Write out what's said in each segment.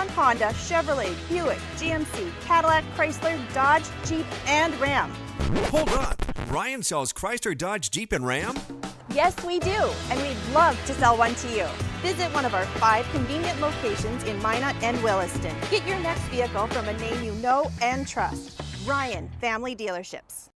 Nissan, Honda, Chevrolet, Buick, GMC, Cadillac, Chrysler, Dodge, Jeep, and Ram. Hold up. Ryan sells Chrysler, Dodge, Jeep, and Ram? Yes, we do, and we'd love to sell one to you. Visit one of our 5 convenient locations in Minot and Williston. Get your next vehicle from a name you know and trust. Ryan Family Dealerships.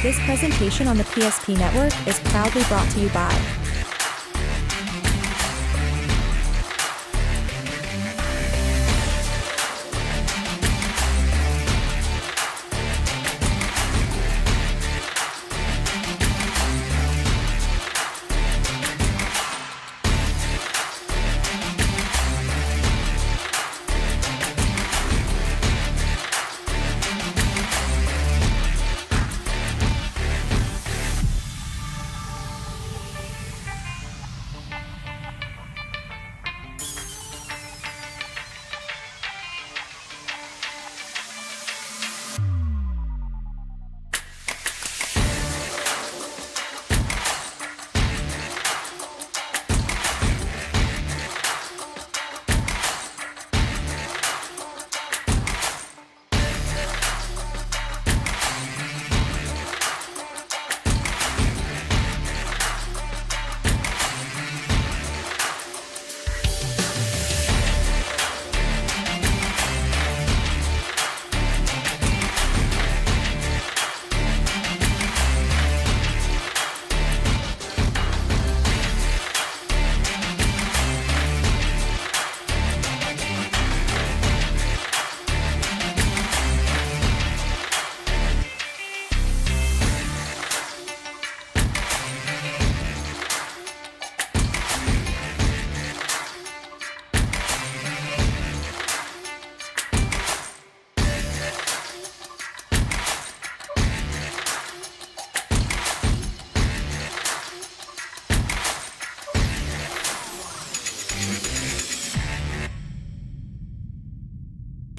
This presentation on the PSP Network is proudly brought to you by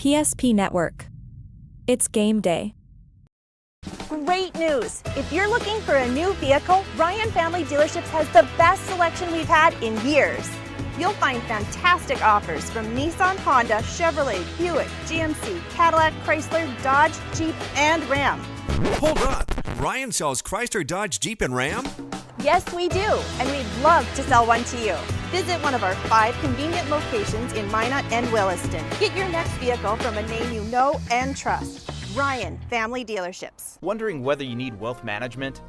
PSP Network. It's game day. Great news! If you're looking for a new vehicle, Ryan Family Dealerships has the best selection we've had in years. You'll find fantastic offers from Nissan, Honda, Chevrolet, Buick, GMC, Cadillac, Chrysler, Dodge, Jeep, and Ram. Hold up. Ryan sells Chrysler, Dodge, Jeep, and Ram? Yes, we do, and we'd love to sell one to you. Visit one of our 5 convenient locations in Minot and Williston. Get your next vehicle from a name you know and trust. Ryan Family Dealerships. Wondering whether you need wealth management?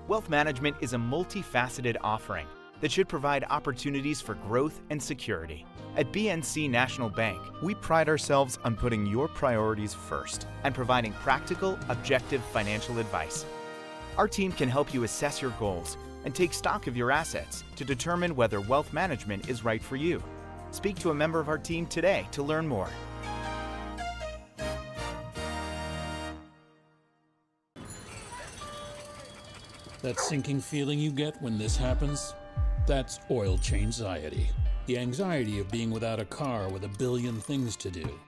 Wealth management is a multifaceted offering that should provide opportunities for growth and security. At BNC National Bank, we pride ourselves on putting your priorities first and providing practical, objective financial advice. Our team can help you assess your goals and take stock of your assets to determine whether wealth management is right for you. Speak to a member of our team today to learn more. That sinking feeling you get when this happens? That's oil change-anxiety. The anxiety of being without a car with a billion things to do.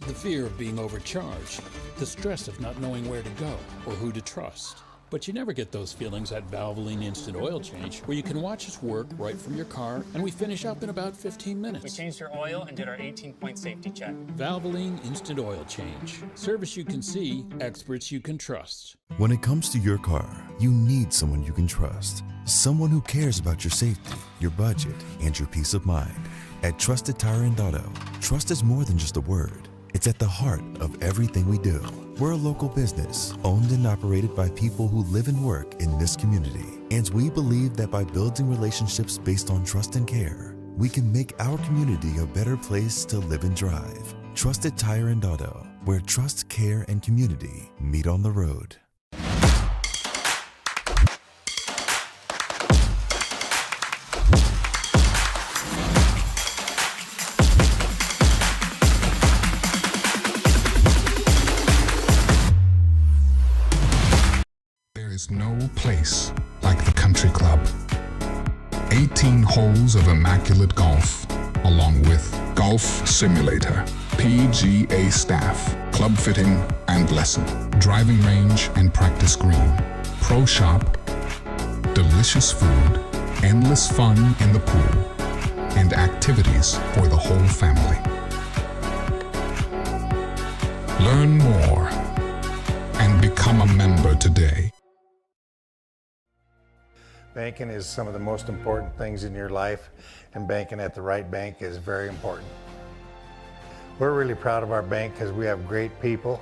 The fear of being overcharged. The stress of not knowing where to go or who to trust. But you never get those feelings at Valvoline Instant Oil Change, where you can watch us work right from your car, and we finish up in about 15 minutes. We changed your oil and did our 18-point safety check. Valvoline Instant Oil Change. Service you can see, experts you can trust. When it comes to your car, you need someone you can trust. Someone who cares about your safety, your budget, and your peace of mind. At Trusted Tire and Auto, trust is more than just a word. It's at the heart of everything we do. We're a local business, owned and operated by people who live and work in this community. And we believe that by building relationships based on trust and care, we can make our community a better place to live and drive. Trusted Tire and Auto, where trust, care, and community meet on the road. There's no place like the country club. 18 holes of immaculate golf, along with golf simulator, PGA staff, club fitting and lesson, driving range and practice green, pro shop, delicious food, endless fun in the pool, and activities for the whole family. Learn more and become a member today. Banking is some of the most important things in your life, and banking at the right bank is very important. We're really proud of our bank because we have great people,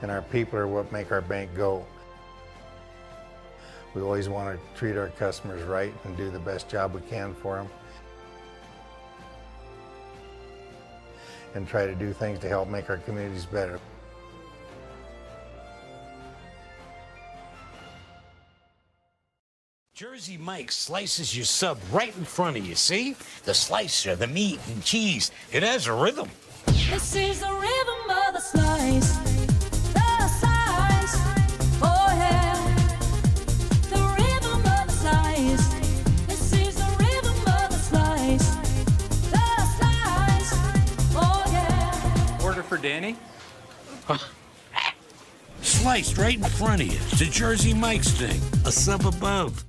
and our people are what make our bank go. We always want to treat our customers right and do the best job we can for them. And try to do things to help make our communities better. Jersey Mike slices your sub right in front of you, see? The slicer, the meat and cheese, it has a rhythm. This is the rhythm of the slice. The slice, oh yeah. The rhythm of the slice. This is the rhythm of the slice. The slice, oh yeah. Order for Danny? Sliced right in front of you. It's a Jersey Mike's thing. A sub above.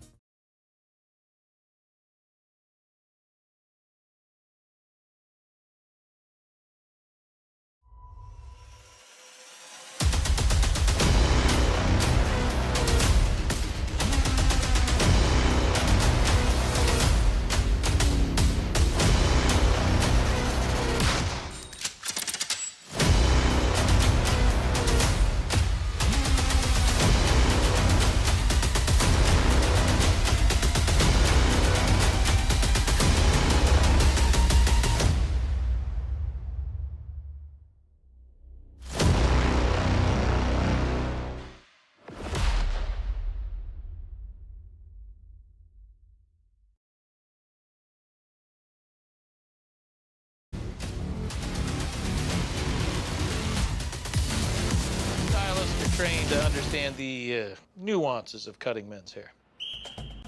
Trained to understand the nuances of cutting men's hair.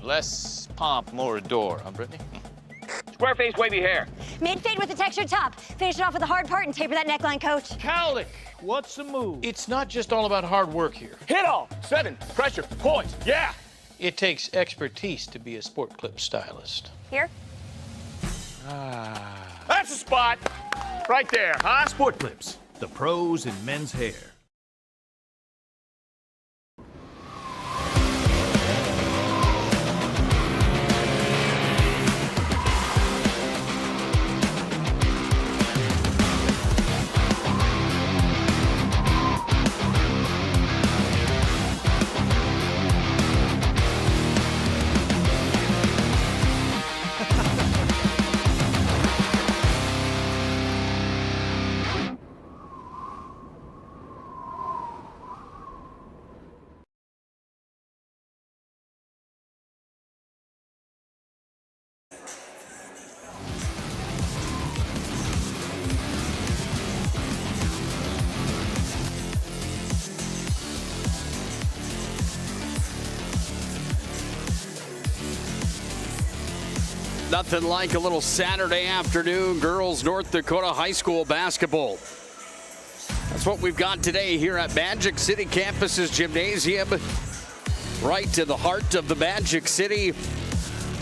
Less pomp, more adore, huh, Brittany? Square face, wavy hair. Mid-fade with a textured top. Finish it off with a hard part and taper that neckline, coach. Cowlick, what's the move? It's not just all about hard work here. Hit all. 7. Pressure. Points. Yeah. It takes expertise to be a sport clip stylist. Here? That's the spot. Right there, huh? Sport Clips, the pros in men's hair. Nothing like a little Saturday afternoon girls North Dakota high school basketball. That's what we've got today here at Magic City Campus's gymnasium. Right in the heart of the Magic City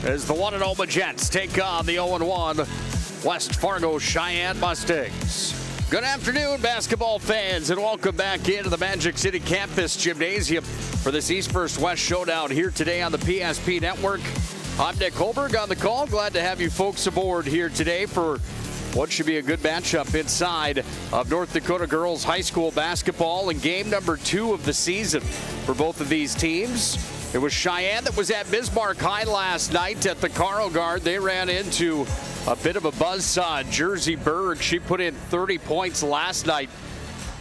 as the 1-0 Majettes take on the 0-1 West Fargo Sheyenne Mustangs. Good afternoon, basketball fans, and welcome back into the Magic City Campus Gymnasium for this East First West Showdown here today on the PSP Network. I'm Nick Hulberg on the call. Glad to have you folks aboard here today for what should be a good matchup inside of North Dakota girls high school basketball in game number 2 of the season for both of these teams. It was Sheyenne that was at Bismarck High last night at the Carl Guard. They ran into a bit of a buzzsaw. Jersey Berg, she put in 30 points last night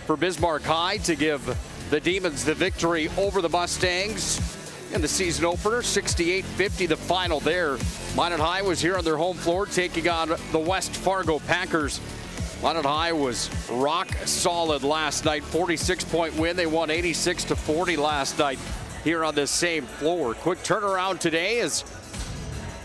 for Bismarck High to give the Demons the victory over the Mustangs in the season opener. 68-50 the final there. Minot High was here on their home floor taking on the West Fargo Packers. Minot High was rock solid last night. 46-point win. They won 86-40 last night here on this same floor. Quick turnaround today as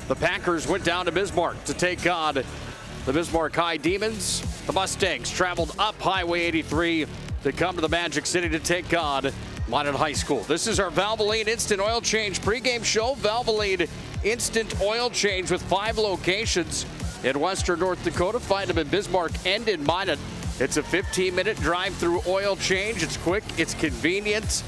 the Packers went down to Bismarck to take on the Bismarck High Demons. The Mustangs traveled up Highway 83 to come to the Magic City to take on Minot High School. This is our Valvoline Instant Oil Change pregame show. Valvoline Instant Oil Change with 5 locations in western North Dakota. Find them in Bismarck and in Minot. It's a 15-minute drive-through oil change. It's quick, it's convenient.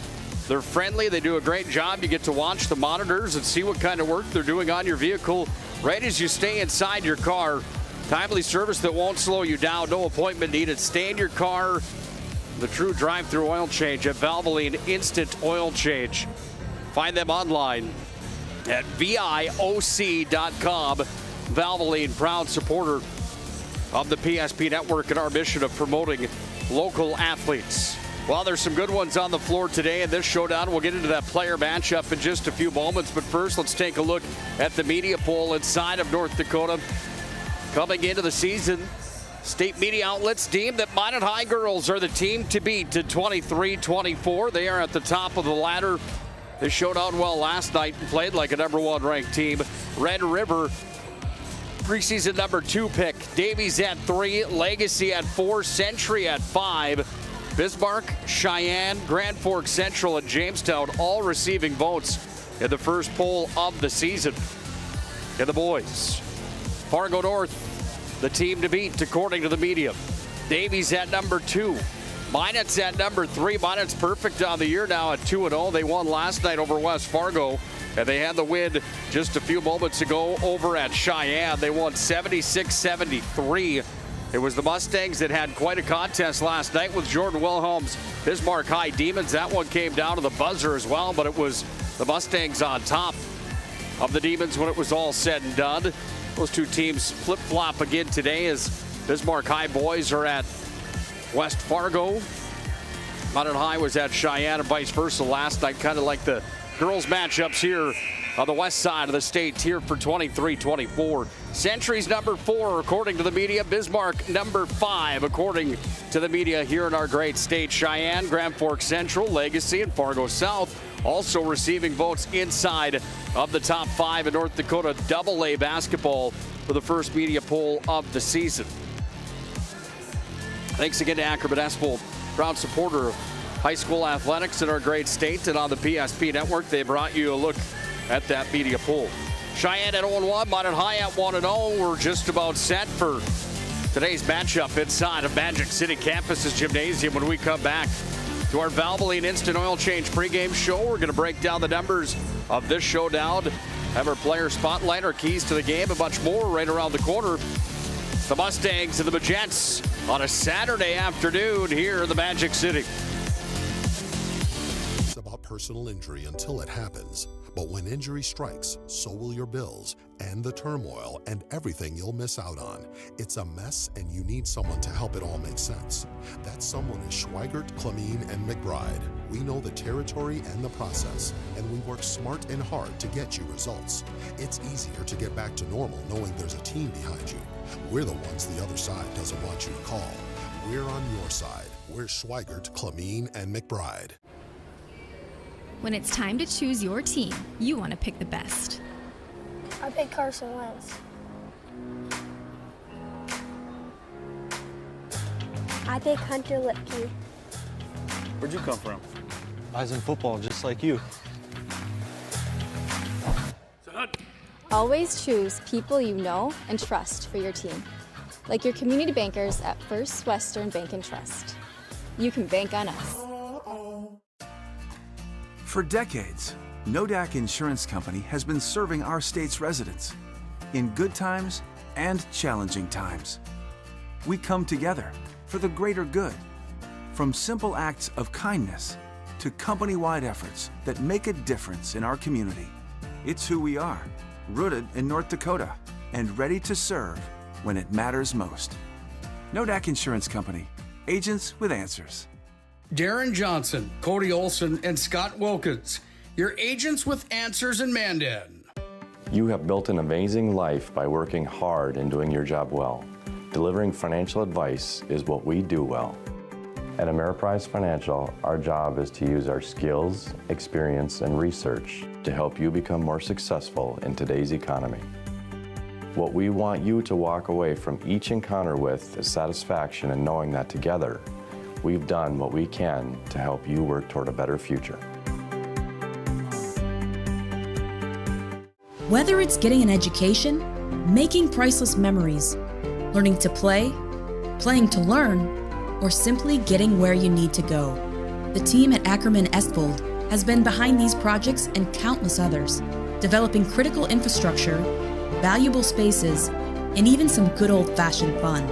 They're friendly, they do a great job. You get to watch the monitors and see what kind of work they're doing on your vehicle right as you stay inside your car. Timely service that won't slow you down. No appointment needed. Stay in your car. The true drive-through oil change at Valvoline Instant Oil Change. Find them online at VIOC.com. Valvoline, proud supporter of the PSP Network and our mission of promoting local athletes. Well, there's some good ones on the floor today in this showdown. We'll get into that player matchup in just a few moments. But first, let's take a look at the media poll inside of North Dakota. Coming into the season, state media outlets deem that Minot High girls are the team to beat at 23-24. They are at the top of the ladder. They showed out well last night and played like a number 1 ranked team. Red River, preseason number 2 pick. Davies at 3, Legacy at 4, Century at 5. Bismarck, Sheyenne, Grand Forks Central, and Jamestown all receiving votes in the first poll of the season. And the boys, Fargo North, the team to beat according to the media. Davies at number 2. Minot's at number 3. Minot's perfect on the year now at 2-0. They won last night over West Fargo, and they had the win just a few moments ago over at Sheyenne. They won 76-73. It was the Mustangs that had quite a contest last night with Jordan Wilhelm's Bismarck High Demons. That one came down to the buzzer as well, but it was the Mustangs on top of the Demons when it was all said and done. Those two teams flip-flop again today as Bismarck High boys are at West Fargo. Minot High was at Sheyenne and vice versa last night, kind of like the girls matchups here on the west side of the state here for 23-24. Century's number 4 according to the media. Bismarck number 5 according to the media here in our great state. Sheyenne, Grand Forks Central, Legacy, and Fargo South also receiving votes inside of the top 5 in North Dakota AA basketball for the first media poll of the season. Thanks again to Ackerman Espel, proud supporter of high school athletics in our great state, and on the PSP Network, they brought you a look at that media poll. Sheyenne at 0-1, Minot High at 1-0. We're just about set for today's matchup inside of Magic City Campus's gymnasium. When we come back to our Valvoline Instant Oil Change pregame show, we're going to break down the numbers of this showdown, have our player spotlight, our keys to the game, and much more right around the corner. The Mustangs and the Majettes on a Saturday afternoon here in the Magic City. It's about personal injury until it happens. But when injury strikes, so will your bills and the turmoil and everything you'll miss out on. It's a mess and you need someone to help it all make sense. That someone is Schweigert, Clemene, and McBride. We know the territory and the process, and we work smart and hard to get you results. It's easier to get back to normal knowing there's a team behind you. We're the ones the other side doesn't want you to call. We're on your side. We're Schweigert, Clemene, and McBride. When it's time to choose your team, you want to pick the best. I pick Carson Wentz. I pick Hunter Lipke. Where'd you come from? I was in football just like you. Always choose people you know and trust for your team, like your community bankers at First Western Bank and Trust. You can bank on us. For decades, Nodak Insurance Company has been serving our state's residents in good times and challenging times. We come together for the greater good, from simple acts of kindness to company-wide efforts that make a difference in our community. It's who we are, rooted in North Dakota and ready to serve when it matters most. Nodak Insurance Company, agents with answers. Darren Johnson, Cody Olson, and Scott Wilkins, your agents with answers in Mandan. You have built an amazing life by working hard and doing your job well. Delivering financial advice is what we do well. At Ameriprise Financial, our job is to use our skills, experience, and research to help you become more successful in today's economy. What we want you to walk away from each encounter with is satisfaction in knowing that together, we've done what we can to help you work toward a better future. Whether it's getting an education, making priceless memories, learning to play, playing to learn, or simply getting where you need to go, the team at Ackerman Espel has been behind these projects and countless others, developing critical infrastructure, valuable spaces, and even some good old-fashioned fun.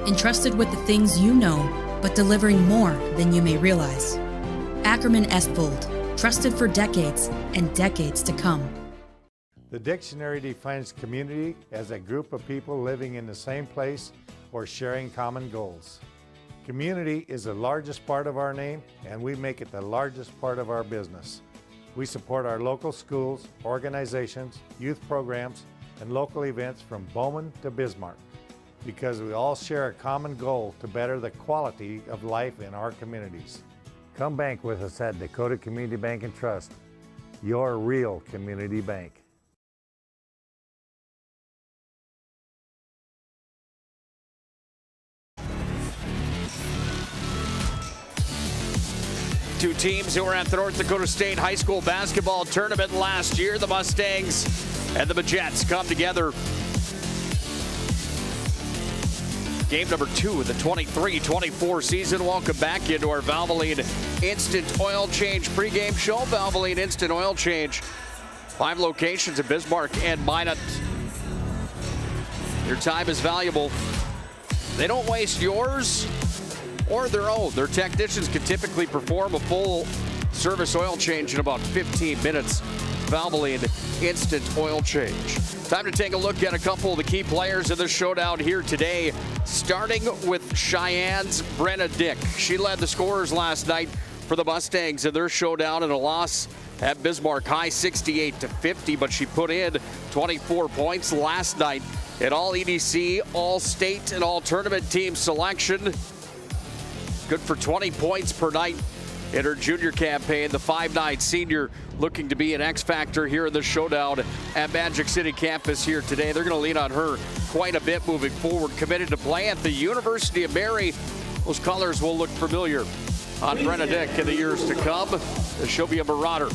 Entrusted with the things you know, but delivering more than you may realize. Ackerman Espel, trusted for decades and decades to come. The dictionary defines community as a group of people living in the same place or sharing common goals. Community is the largest part of our name, and we make it the largest part of our business. We support our local schools, organizations, youth programs, and local events from Bowman to Bismarck, because we all share a common goal to better the quality of life in our communities. Come bank with us at Dakota Community Bank and Trust, your real community bank. Two teams who were at the North Dakota State High School basketball tournament last year, the Mustangs and the Majettes, come together. Game number 2 of the 23-24 season. Welcome back into our Valvoline Instant Oil Change pregame show. Valvoline Instant Oil Change. 5 locations in Bismarck and Minot. Your time is valuable. They don't waste yours or their own. Their technicians can typically perform a full service oil change in about 15 minutes. Valvoline Instant Oil Change. Time to take a look at a couple of the key players in the showdown here today, starting with Cheyenne's Brenna Dick. She led the scorers last night for the Mustangs in their showdown in a loss at Bismarck High 68-50, but she put in 24 points last night at all EDC, all state, and all tournament team selection. Good for 20 points per night in her junior campaign. The 5'9" senior looking to be an X factor here in the showdown at Magic City campus here today. They're going to lean on her quite a bit moving forward. Committed to play at the University of Mary. Those colors will look familiar on Brenna Dick in the years to come, as she'll be a marauder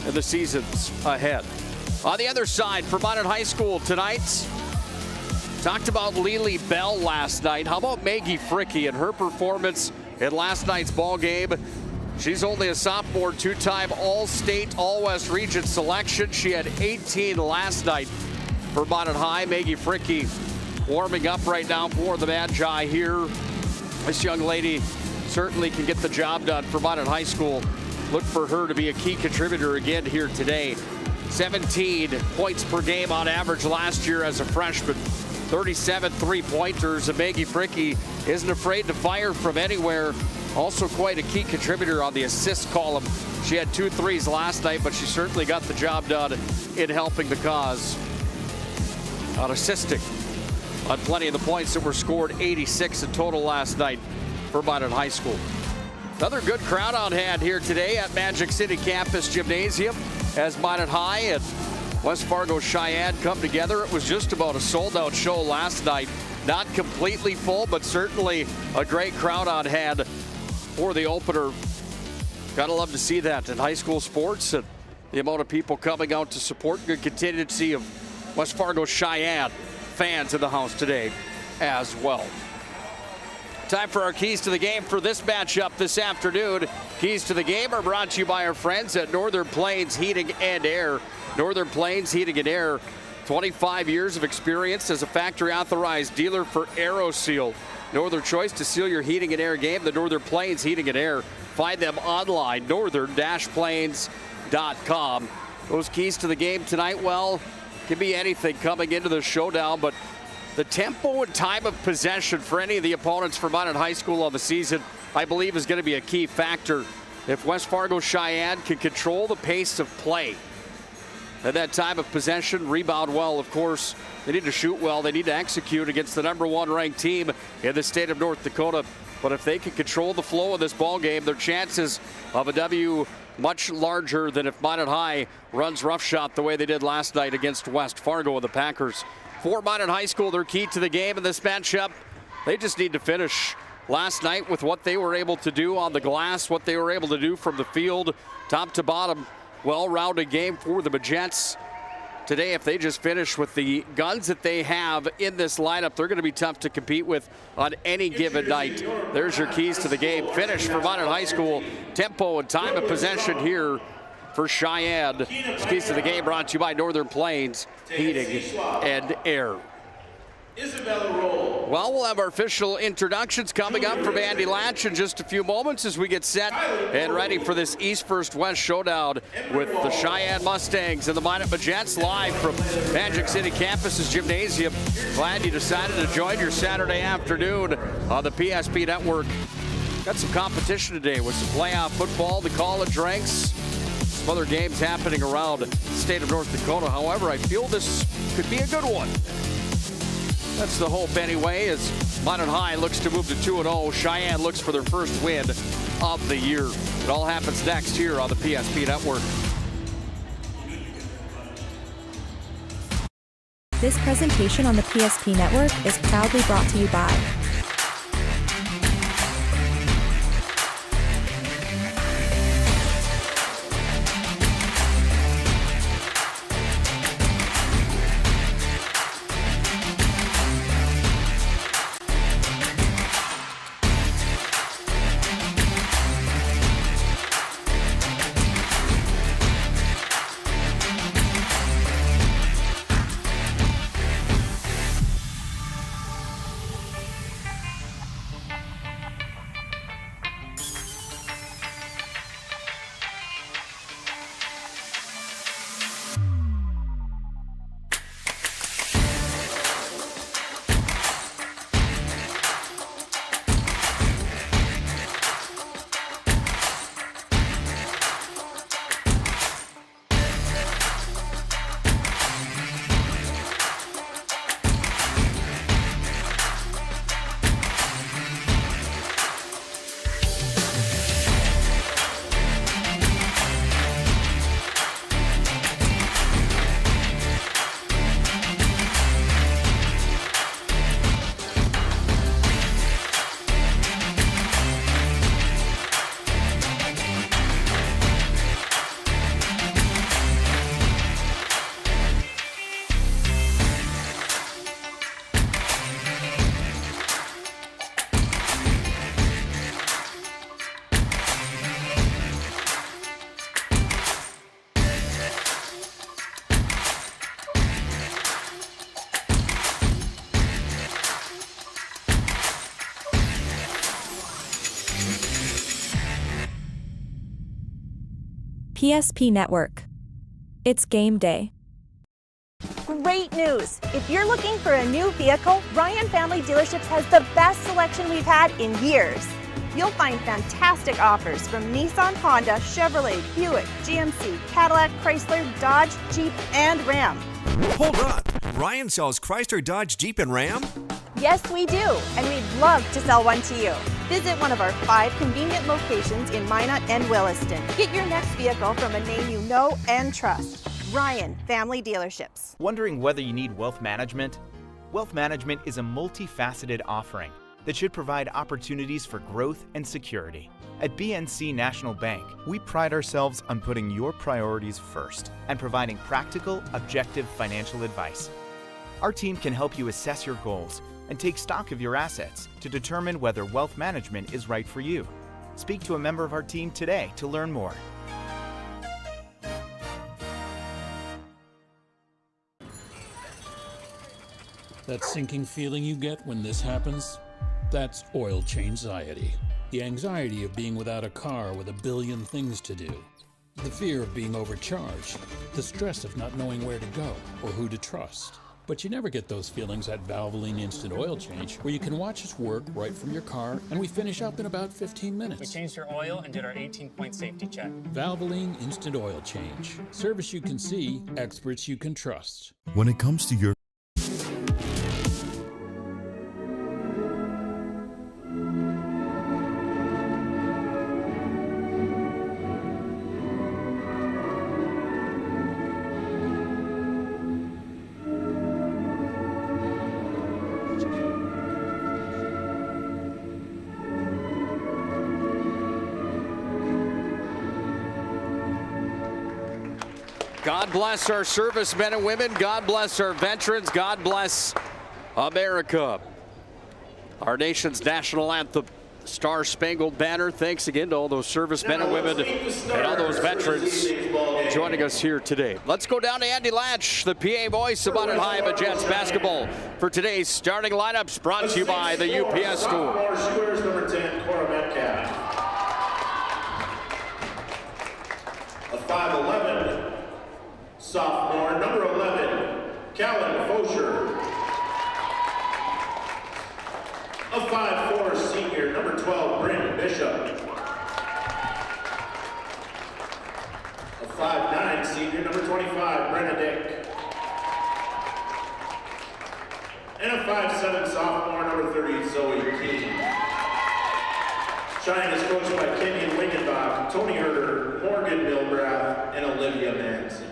in the seasons ahead. On the other side, for Minot High School tonight, talked about Lily Bell last night. How about Maggie Fricke and her performance in last night's ball game? She's only a sophomore, 2-time All-State, All-West Region selection. She had 18 last night for Minot High. Maggie Fricke warming up right now for the Magi here. This young lady certainly can get the job done for Minot High School. Look for her to be a key contributor again here today. 17 points per game on average last year as a freshman. 37 three-pointers, and Maggie Fricke isn't afraid to fire from anywhere. Also quite a key contributor on the assist column. She had 2 threes last night, but she certainly got the job done in helping the cause on assisting on plenty of the points that were scored. 86 in total last night for Minot High School. Another good crowd on hand here today at Magic City Campus Gymnasium as Minot High and West Fargo Sheyenne come together. It was just about a sold-out show last night. Not completely full, but certainly a great crowd on hand for the opener. Gotta love to see that in high school sports, and the amount of people coming out to support. Good contingency of West Fargo Sheyenne fans in the house today as well. Time for our keys to the game for this matchup this afternoon. Keys to the game are brought to you by our friends at Northern Plains Heating and Air. Northern Plains Heating and Air, 25 years of experience as a factory authorized dealer for AeroSeal. No other choice to seal your heating and air game than Northern Plains Heating and Air. Find them online, northern-plains.com. Those keys to the game tonight, well, can be anything coming into the showdown, but the tempo and time of possession for any of the opponents for Minot High School on the season, I believe, is going to be a key factor. If West Fargo Sheyenne can control the pace of play, at that time of possession, rebound well, of course. They need to shoot well. They need to execute against the #1 ranked team in the state of North Dakota. But if they can control the flow of this ball game, their chances of a W much larger than if Minot High runs roughshod the way they did last night against West Fargo and the Packers. For Minot High School, their key to the game in this matchup, they just need to finish last night with what they were able to do on the glass, what they were able to do from the field, top to bottom. Well-rounded game for the Majettes. Today, if they just finish with the guns that they have in this lineup, they're going to be tough to compete with on any given night. There's your keys to the game. Finish for Minot High School. Tempo and time of possession here for Sheyenne. Keys to the game brought to you by Northern Plains Heating and Air. Well, we'll have our official introductions coming up from Andy Latch in just a few moments as we get set and ready for this East First West showdown with the Sheyenne Mustangs and the Minot Majettes live from Magic City Campus's gymnasium. Glad you decided to join your Saturday afternoon on the PSP Network. Got some competition today with some playoff football, the college ranks, some other games happening around the state of North Dakota. However, I feel this could be a good one. That's the hope anyway, as Minot High looks to move to 2-0. Sheyenne looks for their first win of the year. It all happens next here on the PSP Network. This presentation on the PSP Network is proudly brought to you by PSP Network. It's game day. Great news! If you're looking for a new vehicle, Ryan Family Dealerships has the best selection we've had in years. You'll find fantastic offers from Nissan, Honda, Chevrolet, Buick, GMC, Cadillac, Chrysler, Dodge, Jeep, and Ram. Hold up. Ryan sells Chrysler, Dodge, Jeep, and Ram? Yes, we do, and we'd love to sell one to you. Visit one of our 5 convenient locations in Minot and Williston. Get your next vehicle from a name you know and trust. Ryan Family Dealerships. Wondering whether you need wealth management? Wealth management is a multifaceted offering that should provide opportunities for growth and security. At BNC National Bank, we pride ourselves on putting your priorities first and providing practical, objective financial advice. Our team can help you assess your goals and take stock of your assets to determine whether wealth management is right for you. Speak to a member of our team today to learn more. That sinking feeling you get when this happens? That's oil change anxiety. The anxiety of being without a car with a billion things to do. The fear of being overcharged. The stress of not knowing where to go or who to trust. But you never get those feelings at Valvoline Instant Oil Change, where you can watch us work right from your car, and we finish up in about 15 minutes. We changed your oil and did our 18-point safety check. Valvoline Instant Oil Change. Service you can see, experts you can trust. When it comes to your God bless our servicemen and women. God bless our veterans. God bless America. Our nation's national anthem, Star Spangled Banner. Thanks again to all those servicemen and women and all those veterans joining us here today. Let's go down to Andy Latch, the PA voice of Minot High Majettes basketball for today's starting lineups, brought to you by the UPS Store. Number 10, Cora Metcalf. A 5'11", sophomore, number 11, Callan Fosher. A 5'4", senior, number 12, Bryn Bishop. A 5'9", senior, number 25, Brenna Dick. And a 5'7", sophomore, number 30, Zoe King. Sheyenne is coached by Kenyon Wingenbach, Tony Herder, Morgan Milbrath, and Olivia Manson.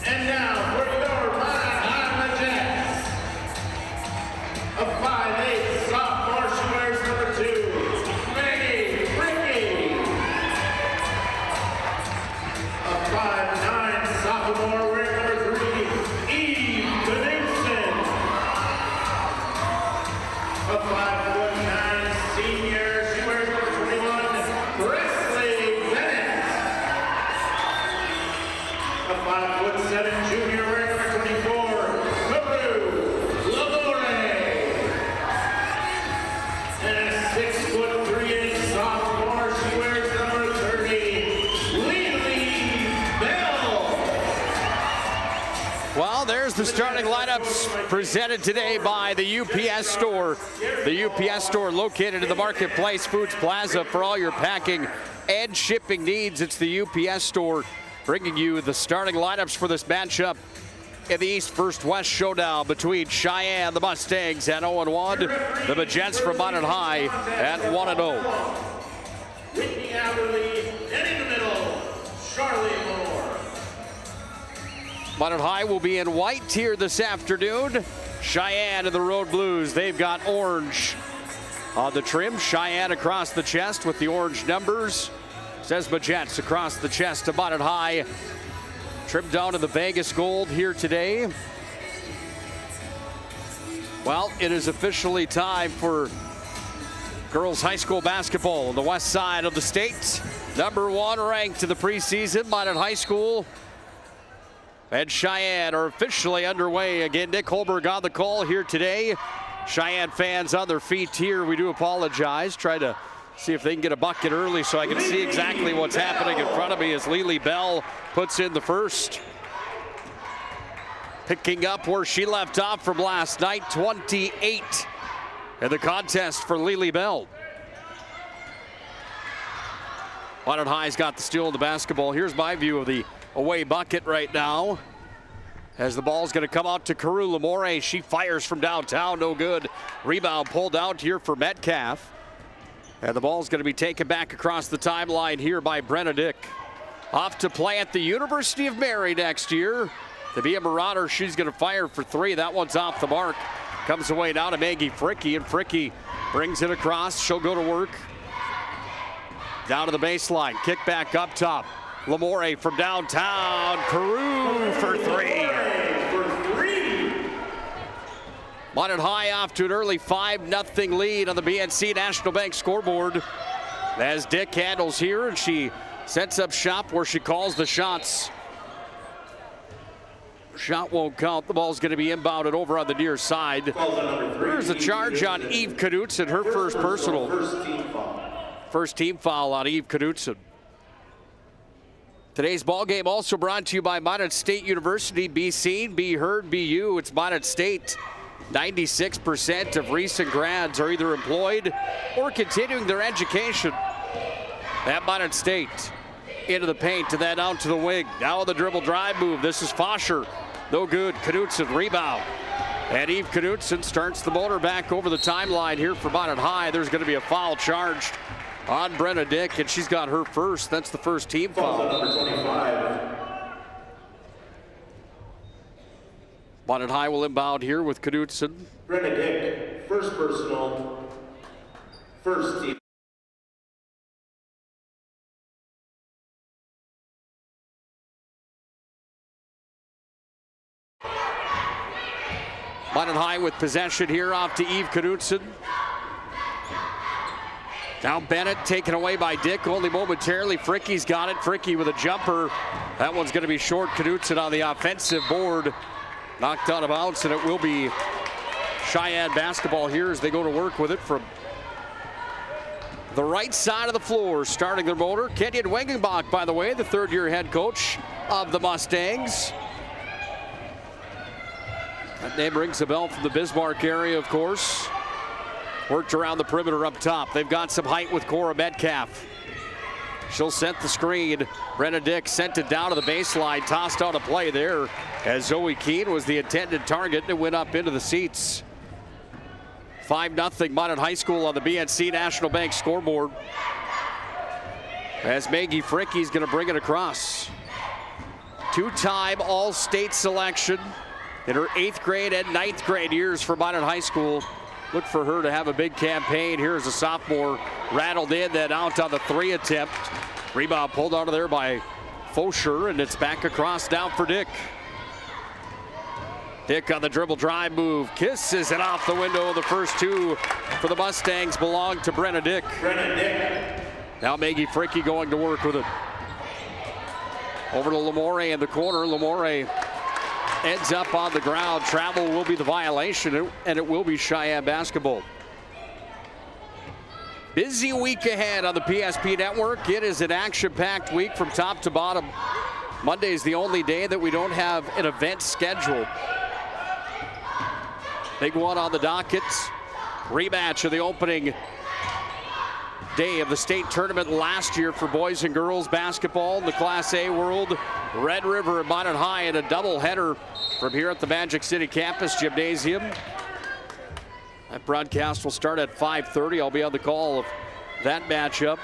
And now, for your Minot High Majettes, a 5'8", sophomore, she wears number 2, Maggie Ricky. A 5'9", sophomore, wearing number 3, Eve Knudsen. A 5'9", senior, she wears number 21, Presley Bennett. A 5'7", junior, wearing number 24, Karu Lamore. And a 6'3" sophomore, she wears number 30, Lily Bell. Well, there's the starting lineups presented today by the UPS Store. The UPS Store located in the Marketplace Foods Plaza for all your packing and shipping needs. It's the UPS Store bringing you the starting lineups for this matchup in the East First West Showdown between Sheyenne, the Mustangs, at 0-1, the Majettes from Minot High at 1-0. Whitney Aberly, and in the middle, Charlie Moore. Minot High will be in white here this afternoon. Sheyenne in the Road Blues. They've got orange on the trim. Sheyenne across the chest with the orange numbers. Says Majettes across the chest to Minot High. Trimmed down to the Vegas gold here today. Well, it is officially time for girls high school basketball on the west side of the state. Number 1 ranked in the preseason, Minot High School. And Sheyenne are officially underway. Again, Nick Hulberg on the call here today. Sheyenne fans on their feet here. We do apologize. Try to see if they can get a bucket early so I can see exactly what's happening in front of me as Lily Bell puts in the first. Picking up where she left off from last night, 28 in the contest for Lily Bell. Minot High's got the steal of the basketball. Here's my view of the away bucket right now. As the ball's going to come out to Karu Lamore. She fires from downtown, no good. Rebound pulled out here for Metcalf. And the ball's going to be taken back across the timeline here by Brenna Dick. Off to play at the University of Mary next year. To be a Marauder, she's going to fire for 3. That one's off the mark. Comes away now to Maggie Fricky, and Fricky brings it across. She'll go to work. Down to the baseline, kick back up top. Lamore from downtown, Carew for 3. Minot High off to an early 5-0 lead on the BNC National Bank scoreboard. As Dick handles here, and she sets up shop where she calls the shots. Shot won't count. The ball's going to be inbounded over on the near side. There's a charge on Eve Knudsen, her first personal. First team foul on Eve Knudsen. Today's ball game also brought to you by Minot State University. Be seen, be heard, be you. It's Minot State. 96% of recent grads are either employed or continuing their education at Minot State. Into the paint and then out to the wing. Now the dribble drive move. This is Fosher. No good. Knudsen rebound. And Eve Knudsen starts the motor back over the timeline here for Minot High. There's going to be a foul charged on Brenna Dick, and she's got her first. That's the first team foul. Number 25. Bonnet High will inbound here with Knudsen. Brenna Dick, first personal, first team. Bonnet High with possession here off to Eve Knudsen. Now Bennett taken away by Dick only momentarily. Fricky's got it. Fricky with a jumper. That one's going to be short. Knudsen on the offensive board. Knocked out of bounds, and it will be Sheyenne basketball here as they go to work with it from the right side of the floor. Starting their motor, Kenyon Wengenbach, by the way, the third-year head coach of the Mustangs. That name rings a bell from the Bismarck area, of course. Worked around the perimeter up top. They've got some height with Cora Metcalf. She'll set the screen. Brenna Dick sent it down to the baseline. Tossed out a play there as Zoe Keene was the intended target and it went up into the seats. 5-0 Minot High School on the BNC National Bank scoreboard. As Maggie Fricky's going to bring it across. Two-time All-State selection in her 8th grade and 9th grade years for Minot High School. Look for her to have a big campaign. Here's a sophomore rattled in, then out on the 3 attempt. Rebound pulled out of there by Fosher, and it's back across down for Dick. Dick on the dribble drive move, kisses it off the window. The first two for the Mustangs belong to Brenna Dick. Brenna Dick. Now Maggie Fricky going to work with it. Over to Lamore in the corner. Lamore ends up on the ground. Travel will be the violation, and it will be Sheyenne basketball. Busy week ahead on the PSP Network. It is an action-packed week from top to bottom. Monday is the only day that we don't have an event scheduled. Big one on the docket. Rematch of the opening day of the state tournament last year for boys and girls basketball in the Class A world. Red River and Minot High in a doubleheader from here at the Magic City Campus Gymnasium. That broadcast will start at 5:30. I'll be on the call of that matchup.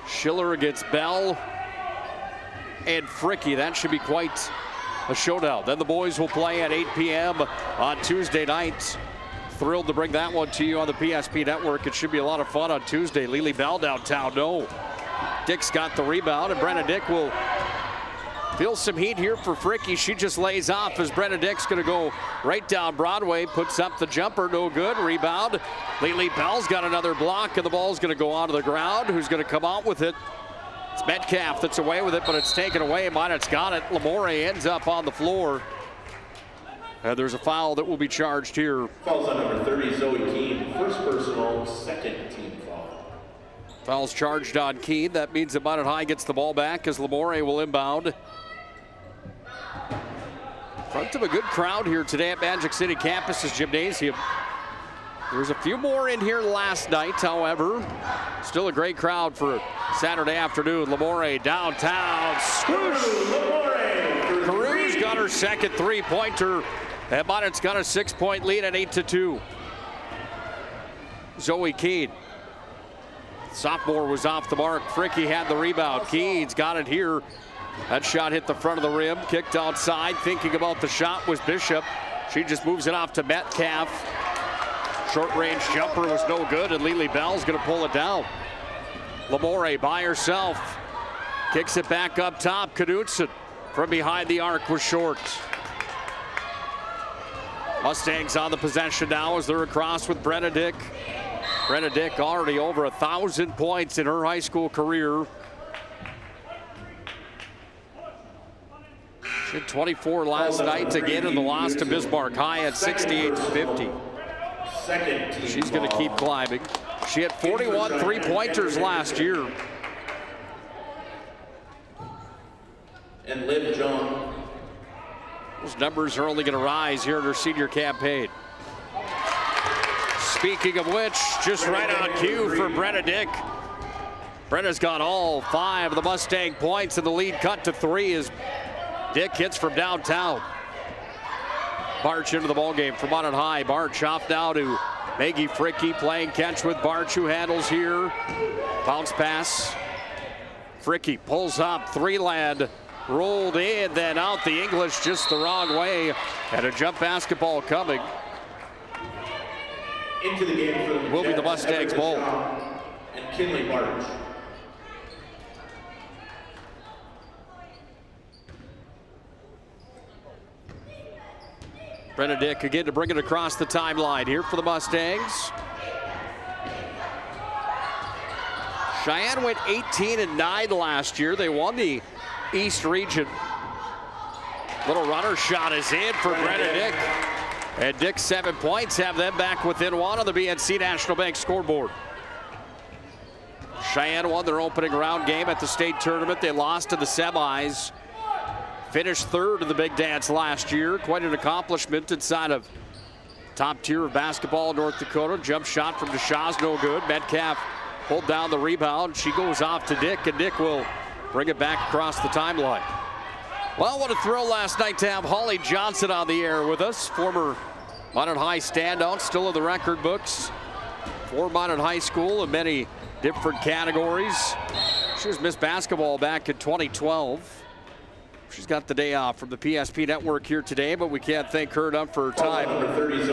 Schiller against Bell and Fricky. That should be quite a showdown. Then the boys will play at 8 p.m. on Tuesday night. Thrilled to bring that one to you on the PSP Network. It should be a lot of fun on Tuesday. Lily Bell downtown, no. Dick's got the rebound, and Brenna Dick will feel some heat here for Fricky. She just lays off as Brenna Dick's going to go right down Broadway, puts up the jumper, no good. Rebound. Lily Bell's got another block, and the ball's going to go onto the ground. Who's going to come out with it? It's Metcalf that's away with it, but it's taken away. Minot's got it. Lamore ends up on the floor. And there's a foul that will be charged here. Fouls on number 30, Zoe Keene. First personal, second team foul. Foul's charged on Keene. That means that Minot High gets the ball back as Lamore will inbound. Front of a good crowd here today at Magic City Campus's Gymnasium. There's a few more in here last night, however. Still a great crowd for Saturday afternoon. Lamore downtown. Swoosh! Carew's got her second three-pointer. And Minot's got a 6-point lead at 8-2. Zoe Keene. Sophomore was off the mark. Fricky had the rebound. Keene's got it here. That shot hit the front of the rim. Kicked outside. Thinking about the shot was Bishop. She just moves it off to Metcalf. Short-range jumper was no good, and Lily Bell's going to pull it down. Lamore by herself. Kicks it back up top. Knudsen from behind the arc was short. Mustangs on the possession now as they're across with Brenna Dick. Brenna Dick already over 1,000 points in her high school career. She had 24 last night, again in the loss to Bismarck High at 68-50. She's going to keep climbing. She had 41 three-pointers last year. And Liv John. Those numbers are only going to rise here in her senior campaign. Speaking of which, just right on cue for Brenna Dick. Brenna's got all 5 of the Mustang points, and the lead cut to 3 as Dick hits from downtown. Barch into the ballgame for Minot High. Barch off now to Maggie Fricky, playing catch with Barch, who handles here. Bounce pass. Fricky pulls up, three land, rolled in, then out. The English just the wrong way, and a jump basketball coming. Into the game for the will be the Mustangs ball. And Kinley Barch. Benedict again to bring it across the timeline here for the Mustangs. Sheyenne went 18-9 last year. They won the East Region. Little runner shot is in for Benedict. And Dick's 7 points have them back within one on the BNC National Bank scoreboard. Sheyenne won their opening round game at the state tournament. They lost in the semis. Finished third in the big dance last year. Quite an accomplishment inside of top tier of basketball in North Dakota. Jump shot from DeShaw's no good. Metcalf pulled down the rebound. She goes off to Dick, and Dick will bring it back across the timeline. Well, what a thrill last night to have Holly Johnson on the air with us. Former Minot High standout, still in the record books for Minot High School in many different categories. She was Miss Basketball back in 2012. She's got the day off from the PSP network here today, but we can't thank her enough for her time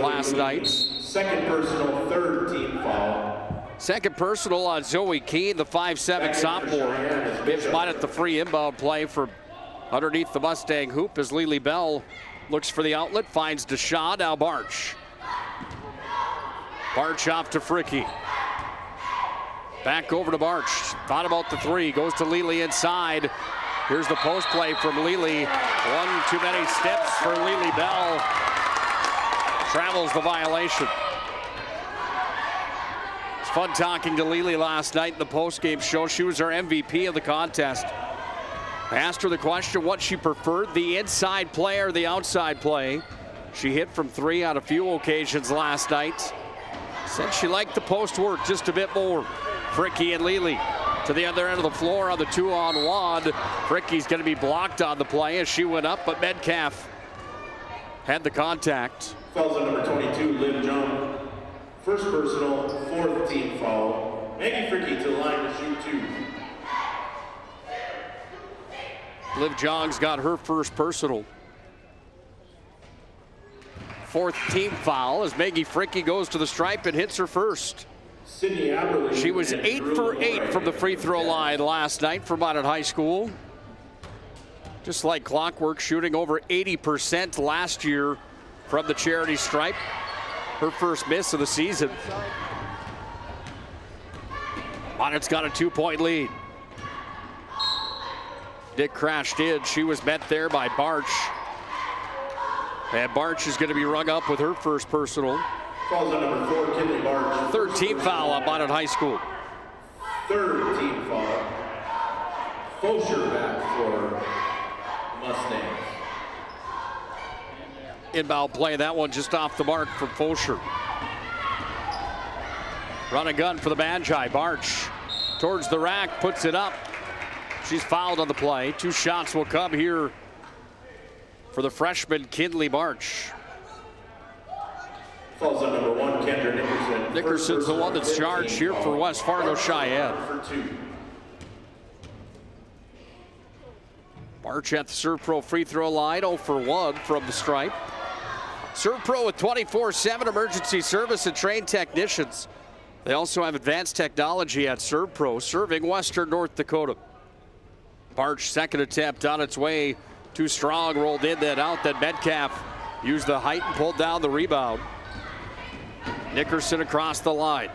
last night. Second personal, third team foul. Second personal on Zoe Keene, the 5'7" sophomore. Bibbs might at the free inbound play from underneath the Mustang hoop as Lily Bell looks for the outlet, finds DeShaw, now Barch. Barch off to Fricky. Back over to Barch. Thought about the three, goes to Lily inside. Here's the post play from Lily. One too many steps for Lily Bell. Travels the violation. It's fun talking to Lily last night in the post-game show. She was our MVP of the contest. I asked her the question what she preferred, the inside play or the outside play. She hit from three on a few occasions last night. Said she liked the post work just a bit more. Fricky and Lily to the other end of the floor on the 2-on-1. Fricky's going to be blocked on the play as she went up, but Metcalf had the contact. Fouls on number 22, Liv Jung. First personal, fourth team foul. Maggie Fricky to the line to shoot two. Liv Jong's got her first personal. Fourth team foul as Maggie Fricky goes to the stripe and hits her first. She was 8 for 8 from the free throw line last night for Minot High School. Just like clockwork, shooting over 80% last year from the charity stripe. Her first miss of the season. Minot's got a 2-point lead. Dick crashed in. She was met there by Barch. And Barch is going to be rung up with her first personal. Falls on number 4, Kinley Barch. Third team foul on Minot High School. Third team foul. Fosher back for Mustangs. Inbound play, that one just off the mark from Fosher. Run and gun for the Magi. Barch towards the rack, puts it up. She's fouled on the play. 2 shots will come here for the freshman Kinley Barch. Falls on number 1, Kendra Nickerson. Nickerson's the one that's charged here for West Fargo Sheyenne. Barch at the Serve Pro free throw line, 0 for 1 from the stripe. Serve Pro with 24/7 emergency service and trained technicians. They also have advanced technology at Serve Pro, serving Western North Dakota. Barch, second attempt on its way. Too strong, rolled in, then out. Then Metcalf used the height and pulled down the rebound. Nickerson across the line.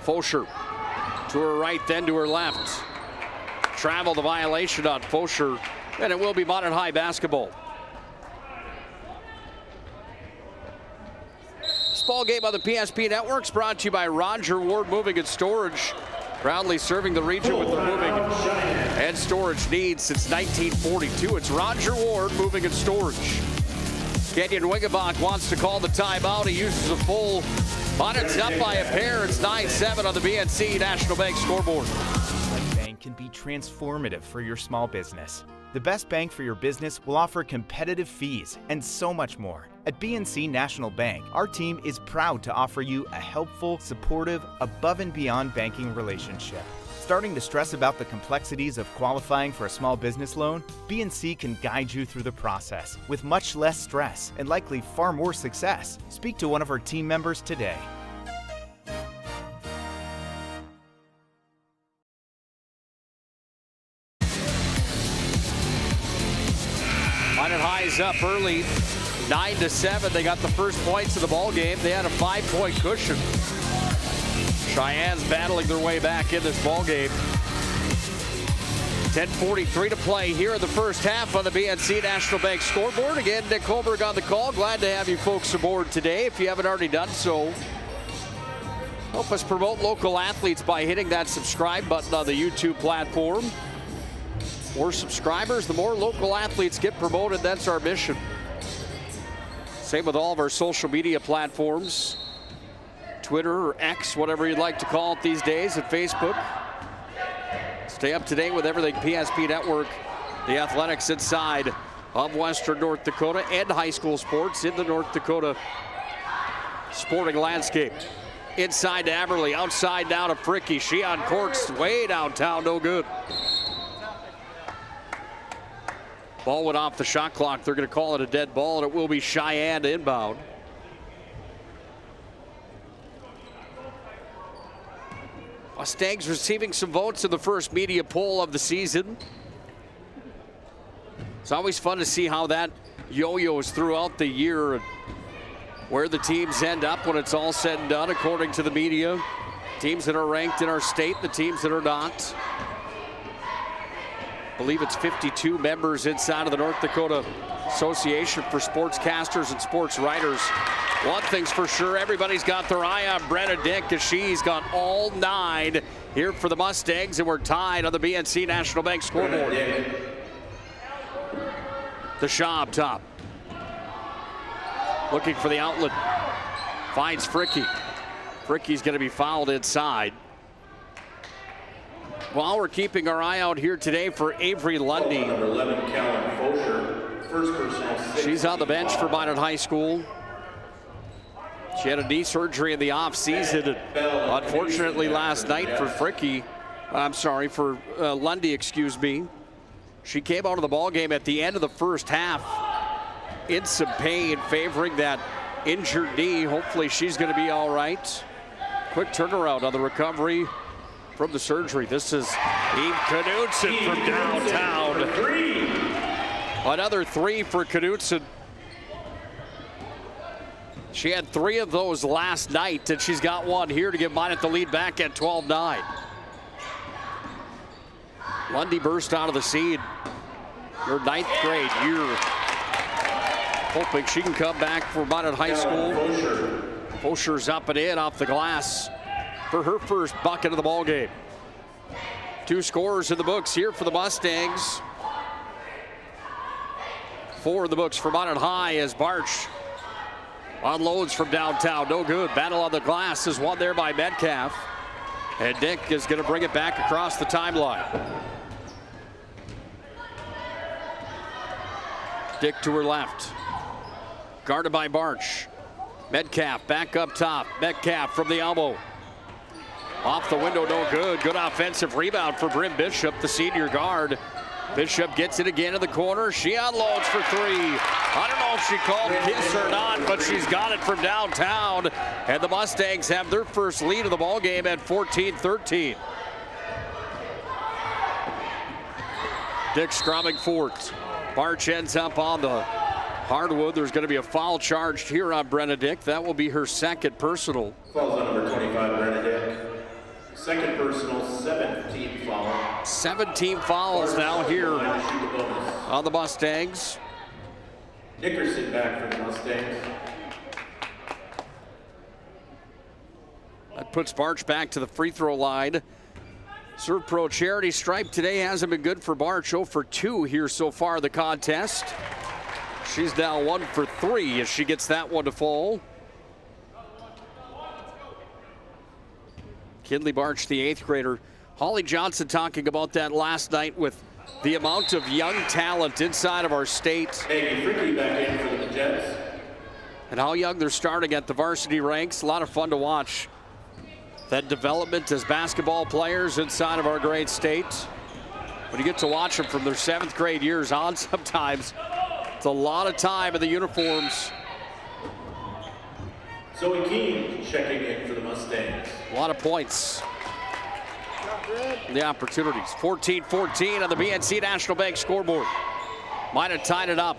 Fosher to her right, then to her left. Travel the violation on Fosher, and it will be Minot High basketball. This ball game on the PSP Networks brought to you by Roger Ward Moving and Storage. Proudly serving the region with the moving and storage needs since 1942. It's Roger Ward Moving and Storage. Kenyon Wingebach wants to call the timeout. He uses a full. Minot's up by a pair. It's 9-7 on the BNC National Bank scoreboard. Bank can be transformative for your small business. The best bank for your business will offer competitive fees and so much more. At BNC National Bank, our team is proud to offer you a helpful, supportive, above and beyond banking relationship. Starting to stress about the complexities of qualifying for a small business loan? BNC can guide you through the process with much less stress and likely far more success. Speak to one of our team members today. Minot High's up early, 9-7. They got the first points of the ball game. They had a 5-point cushion. Cheyenne's battling their way back in this ball game. 10:43 to play here in the first half on the BNC National Bank scoreboard. Again, Nick Hulberg on the call. Glad to have you folks aboard today. If you haven't already done so, help us promote local athletes by hitting that subscribe button on the YouTube platform. More subscribers, the more local athletes get promoted. That's our mission. Same with all of our social media platforms. Twitter or X, whatever you'd like to call it these days, and Facebook. Stay up to date with everything PSP Network, the athletics inside of Western North Dakota and high school sports in the North Dakota sporting landscape. Inside to Aberley, outside now to Fricky. Sheyenne corks way downtown, no good. Ball went off the shot clock. They're going to call it a dead ball, and it will be Sheyenne to inbound. Mustangs receiving some votes in the first media poll of the season. It's always fun to see how that yo-yos throughout the year and where the teams end up when it's all said and done, according to the media. Teams that are ranked in our state, the teams that are not. I believe it's 52 members inside of the North Dakota Association for Sportscasters and Sports Writers. One thing's for sure, everybody's got their eye on Brenna Dick as she's got all 9 here for the Mustangs, and we're tied on the BNC National Bank scoreboard. The Shaw up top. Looking for the outlet. Finds Fricky. Fricky's going to be fouled inside. Well, we're keeping our eye out here today for Avery Lundy. Number 11, Callum Fosher. First personal. She's on the bench for Minot High School. She had a knee surgery in the offseason. Unfortunately, last night for Lundy, excuse me. She came out of the ball game at the end of the first half in some pain, favoring that injured knee. Hopefully, she's going to be all right. Quick turnaround on the recovery from the surgery. This is Eve Knudsen from downtown. Another 3 for Knudsen. She had 3 of those last night, and she's got 1 here to give Minot the lead back at 12-9. Lundy burst out of the scene. Her 9th grade year. Hoping she can come back for Minot High School. Fosher's up and in off the glass for her first bucket of the ball game. 2 scorers in the books here for the Mustangs. 4 in the books for Minot High as Barch unloads from downtown. No good. Battle on the glass is won there by Metcalf. And Dick is going to bring it back across the timeline. Dick to her left. Guarded by Barch. Metcalf back up top. Metcalf from the elbow. Off the window, no good. Good offensive rebound for Bryn Bishop, the senior guard. Bishop gets it again in the corner. She unloads for 3. I don't know if she called kiss or not, but she's got it from downtown. And the Mustangs have their first lead of the ball game at 14-13. Dick scrumming for it. Barch ends up on the hardwood. There's going to be a foul charged here on Brenna Dick. That will be her second personal. Falls on number 25, Brenna Dick. Second personal, 7th foul. 17 fouls now here on the Mustangs. Nickerson back for the Mustangs. That puts Barch back to the free throw line. Serve Pro charity stripe today hasn't been good for Barch. 0 for 2 here so far in the contest. She's now 1 for 3 as she gets that one to fall. Kinley Barch, the 8th grader. Holly Johnson talking about that last night with the amount of young talent inside of our state. Maggie Fricky back in for the Majettes. And how young they're starting at the varsity ranks. A lot of fun to watch. That development as basketball players inside of our great state. When you get to watch them from their 7th grade years on, sometimes it's a lot of time in the uniforms. Zoe Keene checking in for the Mustangs. A lot of points. The opportunities. 14-14 on the BNC National Bank scoreboard. Might have tied it up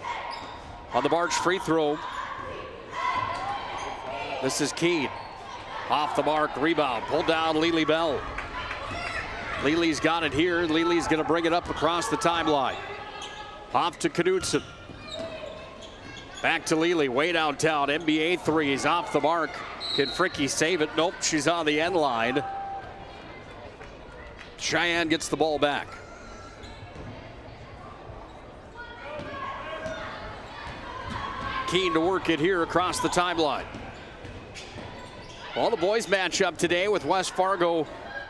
on the March free throw. This is Keene. Off the mark, rebound, pulled down Lily Bell. Lily's got it here. Lily's going to bring it up across the timeline. Off to Knudsen. Back to Lily, way downtown. NBA threes off the mark. Can Fricky save it? Nope, she's on the end line. Sheyenne gets the ball back. Keene to work it here across the timeline. Well, the boys match up today with West Fargo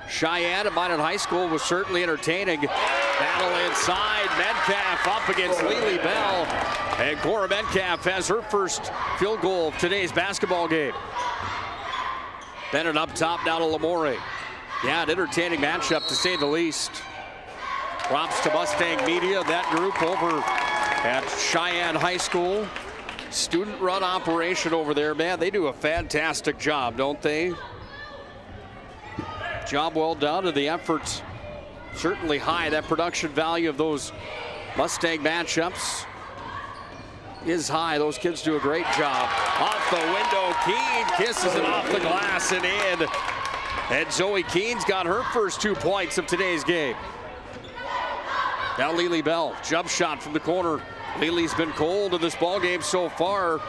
Sheyenne at Minot High School was certainly entertaining. Battle inside, Metcalf up against Lily Bell. And Cora Metcalf has her first field goal of today's basketball game. Bennett up top, down to Lamore. Yeah, an entertaining matchup to say the least. Props to Mustang Media, that group over at Sheyenne High School. Student-run operation over there, man. They do a fantastic job, don't they? Job well done, and the effort certainly high. That production value of those Mustang matchups is high. Those kids do a great job. Off the window, Keene kisses it off the glass and in. And Zoe Keene's got her first 2 points of today's game. Now Lily Bell, jump shot from the corner. Lily's been cold in this ball game so far.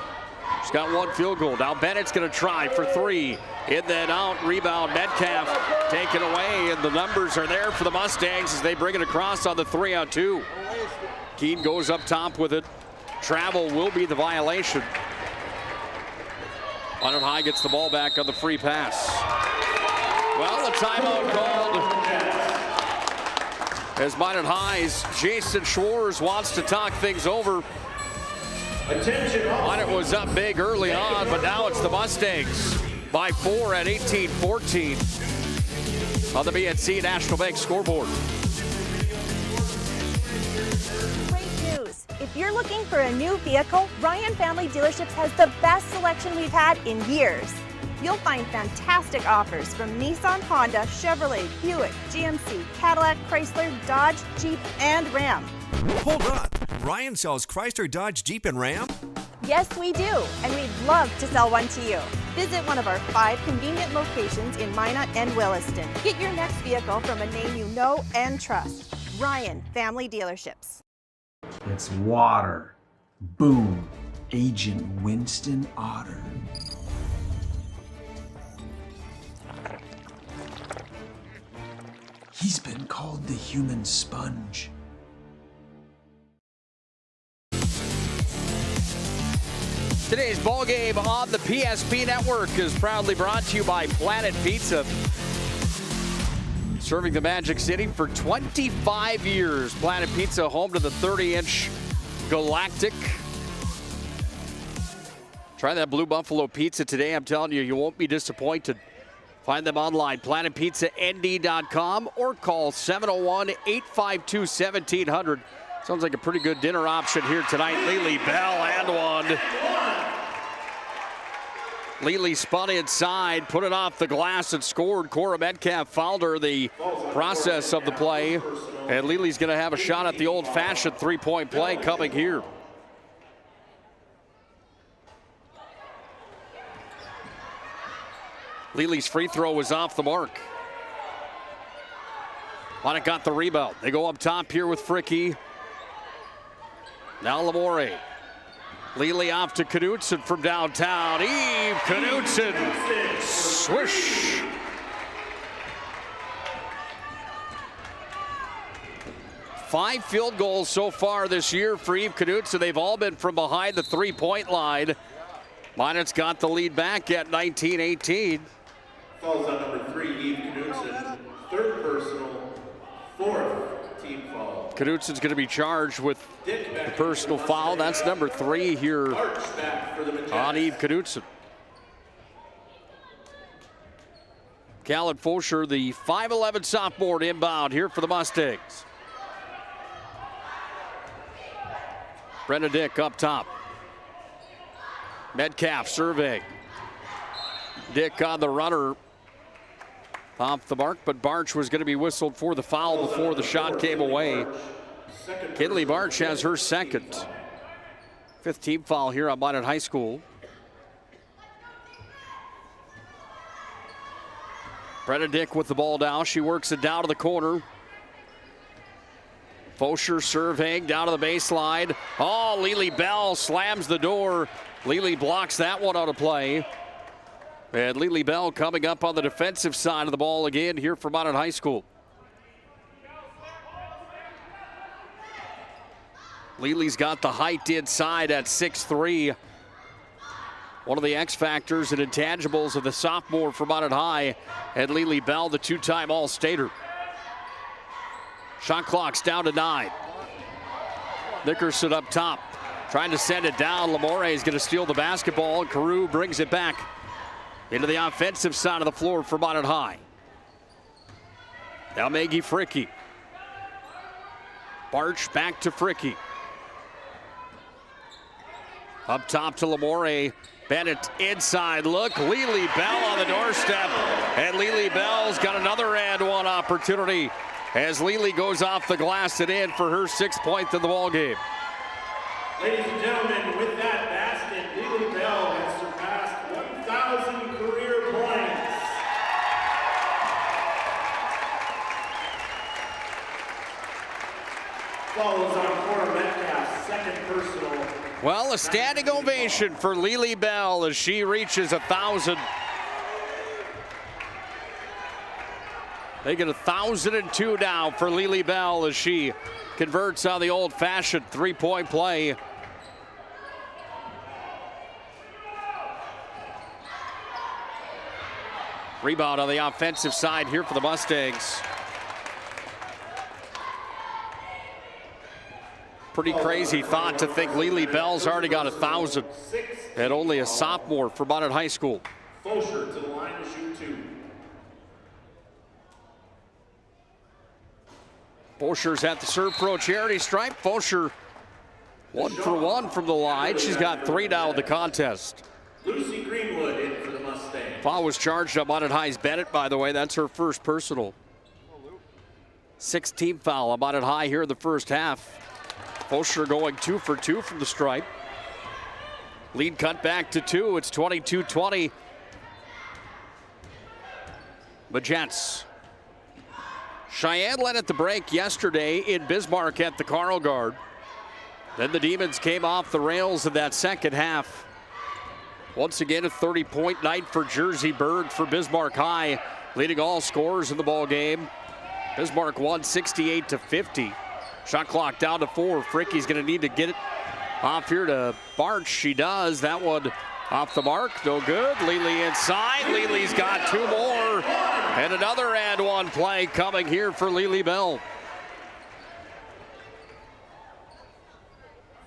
She's got 1 field goal. Now Bennett's going to try for 3. In then out, rebound, Metcalf taken away, and the numbers are there for the Mustangs as they bring it across on the 3-on-2. Keene goes up top with it. Travel will be the violation. Minot High gets the ball back on the free pass. Well, the timeout called as Minot High's Jason Schwartz wants to talk things over. Minot was up big early on, but now it's the Mustangs by 4 at 18-14 on the BNC National Bank scoreboard. Great news. If you're looking for a new vehicle, Ryan Family Dealerships has the best selection we've had in years. You'll find fantastic offers from Nissan, Honda, Chevrolet, Buick, GMC, Cadillac, Chrysler, Dodge, Jeep, and Ram. Hold on. Ryan sells Chrysler, Dodge, Jeep, and Ram? Yes, we do, and we'd love to sell one to you. Visit one of our 5 convenient locations in Minot and Williston. Get your next vehicle from a name you know and trust. Ryan Family Dealerships. It's water. Boom. Agent Winston Otter. He's been called the human sponge. Today's ball game on the PSP Network is proudly brought to you by Planet Pizza. Serving the Magic City for 25 years. Planet Pizza, home to the 30-inch Galactic. Try that Blue Buffalo pizza today. I'm telling you, you won't be disappointed. Find them online, planetpizzand.com, or call 701-852-1700. Sounds like a pretty good dinner option here tonight. Lily Bell and one. Lily spun inside, put it off the glass and scored. Cora Metcalf fouled her the process of the play. And Lily's going to have a shot at the old-fashioned three-point play coming here. Lily's free throw was off the mark. Minot got the rebound. They go up top here with Fricky. Now Lamore. Lily off to Knudsen from downtown. Eve Knudsen. Swish. Five field goals so far this year for Eve Knudsen. They've all been from behind the three-point line. Minot's got the lead back at 19-18. Falls on number 3, Eve Knudsen. 3rd personal, 4th team foul. Knudsen's going to be charged with the personal foul. That's number 3 here on Eve Knudsen. Callan Fosher, the 5'11" sophomore, inbound here for the Mustangs. Brenna Dick up top. Metcalf surveying. Dick on the runner. Off the mark, but Barch was going to be whistled for the foul before the shot came away. Kinley Barch has her second. 5th team foul here on Minot High School. Brenna Dick with the ball down. She works it down to the corner. Fosher surveying down to the baseline. Oh, Lily Bell slams the door. Lily blocks that one out of play. And Lily Bell coming up on the defensive side of the ball again here for Minot High School. Lily's got the height inside at 6'3". One of the X factors and intangibles of the sophomore for Minot High. And Lily Bell, the 2-time All-Stater. Shot clock's down to 9. Nickerson up top, trying to send it down. Lamore is going to steal the basketball. Carew brings it back into the offensive side of the floor for Minot High. Now Maggie Fricky. Barch back to Fricky. Up top to Lamore. Bennett inside look. Lily Bell on the doorstep. And Lily Bell's got another and one opportunity as Lily goes off the glass and in for her 6th point of the ball game. Ladies and gentlemen, with that basket, Lily Bell has surpassed 1,000 career points. Follows on Cora Metcalf's 2nd personal. Well, a standing ovation for Lily Bell as she reaches 1,000. They get 1,002 now for Lily Bell as she converts on the old-fashioned 3-point play. Rebound on the offensive side here for the Mustangs. Pretty crazy thought to think Lily Bell's already got 1,000 and only a sophomore for Minot High School. Fosher to the line to shoot 2. Fosher's at the Serve Pro charity stripe. Fosher 1 for 1 from the line. She's got 3 now in the contest. Lucy Greenwood in for the Mustangs. Foul was charged on Minot High's Bennett, by the way. That's her first personal. 6th team foul on Minot High here in the first half. Fosher going 2 for 2 from the stripe. Lead cut back to 2. It's 22-20. Majettes. Cheyenne led at the break yesterday in Bismarck at the Carl Guard. Then the Demons came off the rails in that second half. Once again, a 30-point night for Jersey Bird for Bismarck High, leading all scorers in the ball game. Bismarck won 68-50. Shot clock down to 4. Fricky's going to need to get it off here to Barch. She does. That one off the mark. No good. Lily inside. Lily's got 2 more. And another and one play coming here for Lily Bell.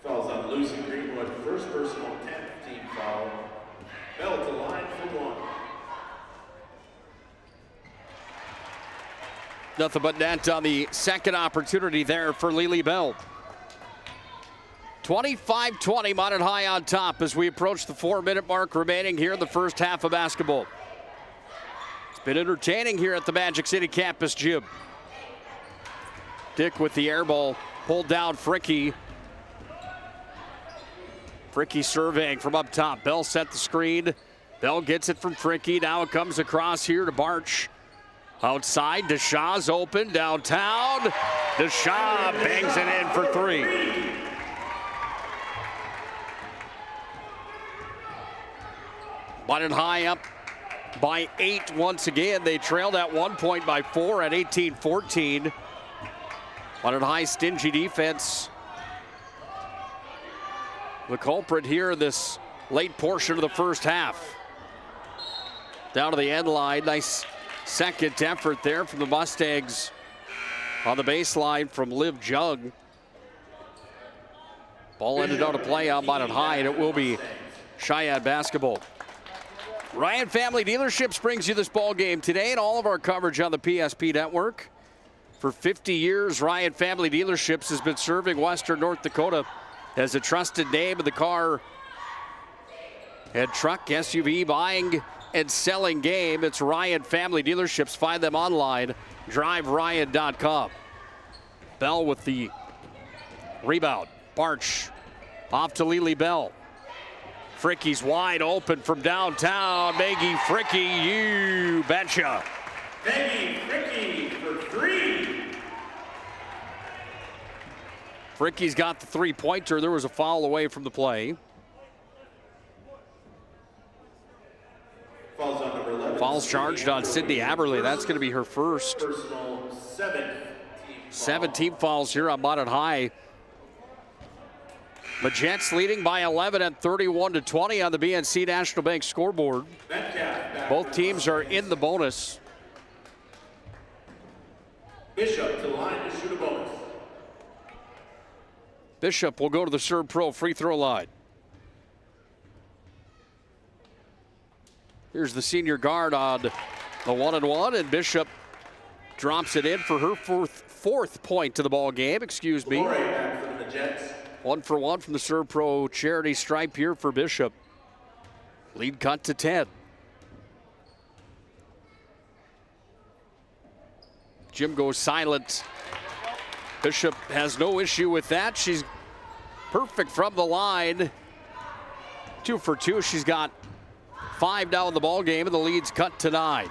Fouls on Lucy Greenwood. First personal 10th team foul. Bell to line for 1. Nothing but net on the second opportunity there for Lily Bell. 25-20, Minot High on top as we approach the 4-minute mark remaining here in the first half of basketball. It's been entertaining here at the Magic City campus gym. Dick with the air ball, pulled down Fricky. Fricky surveying from up top. Bell set the screen. Bell gets it from Fricky. Now it comes across here to Barch. Outside, Deshaw's open, downtown. Deshaw bangs it in for 3. Minot High up by 8 once again. They trailed at one point by 4 at 18-14. Minot High stingy defense. The culprit here in this late portion of the first half. Down to the end line, nice second effort there from the Mustangs. on the baseline from Liv Jung. Ball ended on a play out Minot High, and it will be Cheyenne basketball. Ryan Family Dealerships brings you this ball game today and all of our coverage on the PSP network. For 50 years, Ryan Family Dealerships has been serving Western North Dakota as a trusted name in the car and truck, SUV buying and selling game. It's Ryan Family Dealerships. Find them online, driveryan.com. Bell with the rebound. Barch off to Lily Bell. Fricky's wide open from downtown. Maggie Fricky, you betcha. Maggie Fricky for 3. Fricky's got the three-pointer. There was a foul away from the play. Falls on number 11. Fouls charged on Sydney Aberly. That's going to be her first. Personal 7 team fouls here on Minot High. Majettes leading by 11 at 31-20 on the BNC National Bank scoreboard. Both teams are in the bonus. Bishop to the line to shoot a bonus. Bishop will go to the Serve Pro free throw line. Here's the senior guard on the 1-and-1, and Bishop drops it in for her fourth point to the ball game. Excuse me. 1 for 1 from the Serve Pro charity stripe here for Bishop. Lead cut to 10. Jim goes silent. Bishop has no issue with that. She's perfect from the line. 2 for 2. She's got 5 now in the ball game, and the lead's cut to 9.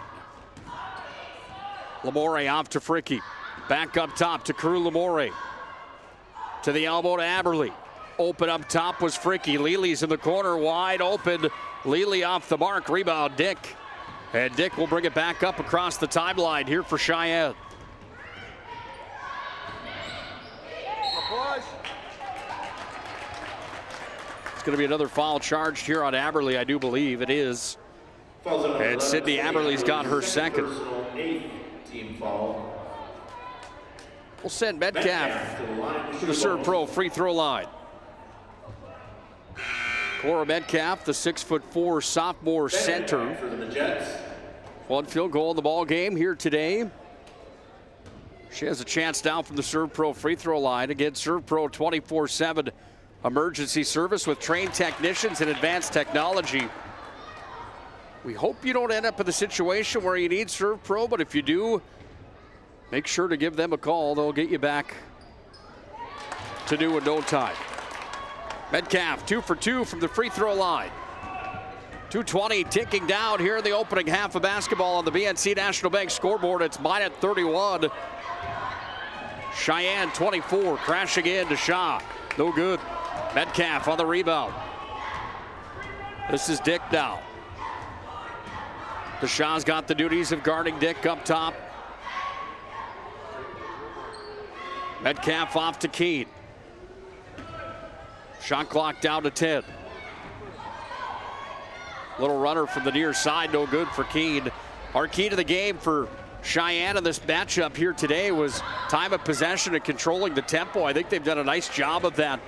Lamore off to Fricky. Back up top to Crew Lamore. To the elbow to Aberly. Open up top was Fricky. Lely's in the corner, wide open. Lely off the mark. Rebound Dick. And Dick will bring it back up across the timeline here for Cheyenne. It's going to be another foul charged here on Aberly, I do believe it is. And Sydney Aberly's got her second. 8th team foul. We'll send Metcalf to the Serve Pro free throw line. Cora Metcalf, the 6'4" sophomore center. For the Majettes. 1 field goal in the ball game here today. She has a chance now from the Serve Pro free throw line. Again, Serve Pro 24/7 emergency service with trained technicians and advanced technology. We hope you don't end up in the situation where you need Serve Pro, but if you do, make sure to give them a call. They'll get you back to new in no time. Metcalf 2 for 2 from the free throw line. 2:20 ticking down here in the opening half of basketball on the BNC National Bank scoreboard. It's Minot 31. Cheyenne 24, crashing in to Shaw. No good. Metcalf on the rebound. This is Dick now. Shaw's got the duties of guarding Dick up top. Metcalf off to Keene. Shot clock down to 10. Little runner from the near side, no good for Keene. Our key to the game for Cheyenne in this matchup here today was time of possession and controlling the tempo. I think they've done a nice job of that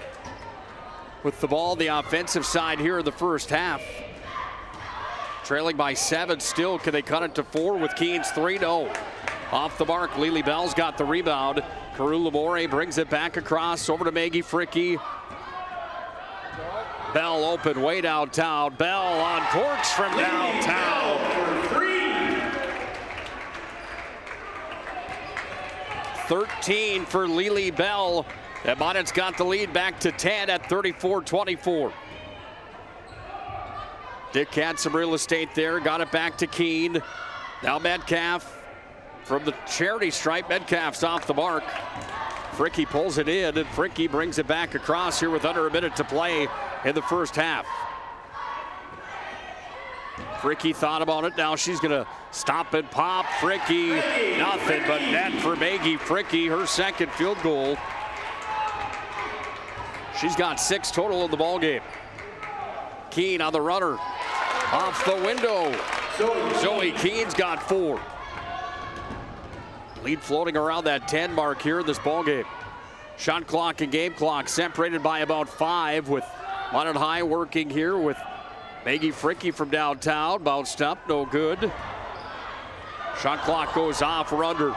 with the ball on the offensive side here in the first half. Trailing by 7 still. Can they cut it to 4 with Keene's 3? No. Off the mark, Lily Bell's got the rebound. Carew Lamore brings it back across over to Maggie Fricky. Bell open way downtown. Bell on corks from downtown. 13 for Lily Bell. And Minot's got the lead back to 10 at 34-24. Dick had some real estate there, got it back to Keene. Now Metcalf from the charity stripe. Metcalf's off the mark. Fricky pulls it in, and Fricky brings it back across here with under a minute to play in the first half. Fricky thought about it. Now she's going to stop and pop. Fricky, nothing but net for Maggie Fricky, her second field goal. She's got 6 total in the ballgame. Keene on the runner. Off the window. Zoe Keene's got 4. Lead floating around that 10 mark here in this ballgame. Shot clock and game clock separated by about 5 with Minot High working here with Maggie Fricky from downtown. Bounced up, no good. Shot clock goes off. We're under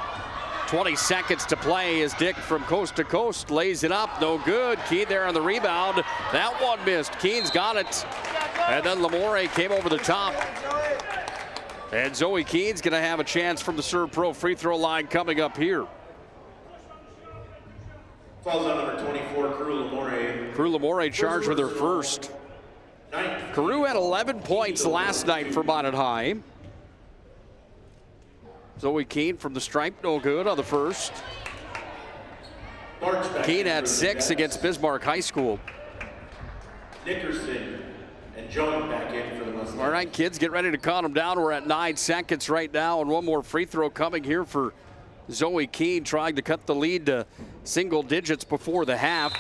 20 seconds to play as Dick from coast to coast lays it up. No good. Keene there on the rebound. That one missed. Keene's got it. And then Lamore came over the top. And Zoe Keene's going to have a chance from the Serve Pro free throw line coming up here. Falls on number 24, Carew Lamore. Carew Lamore charged with her first. Carew had 11 points last night for Minot High. Zoe Keene from the stripe, no good on the first. Keene had 6 against Bismarck High School. Nickerson and Joan back in for the Mustangs. All right, kids, get ready to count them down. We're at 9 seconds right now, and one more free throw coming here for Zoe Keene, trying to cut the lead to single digits before the half.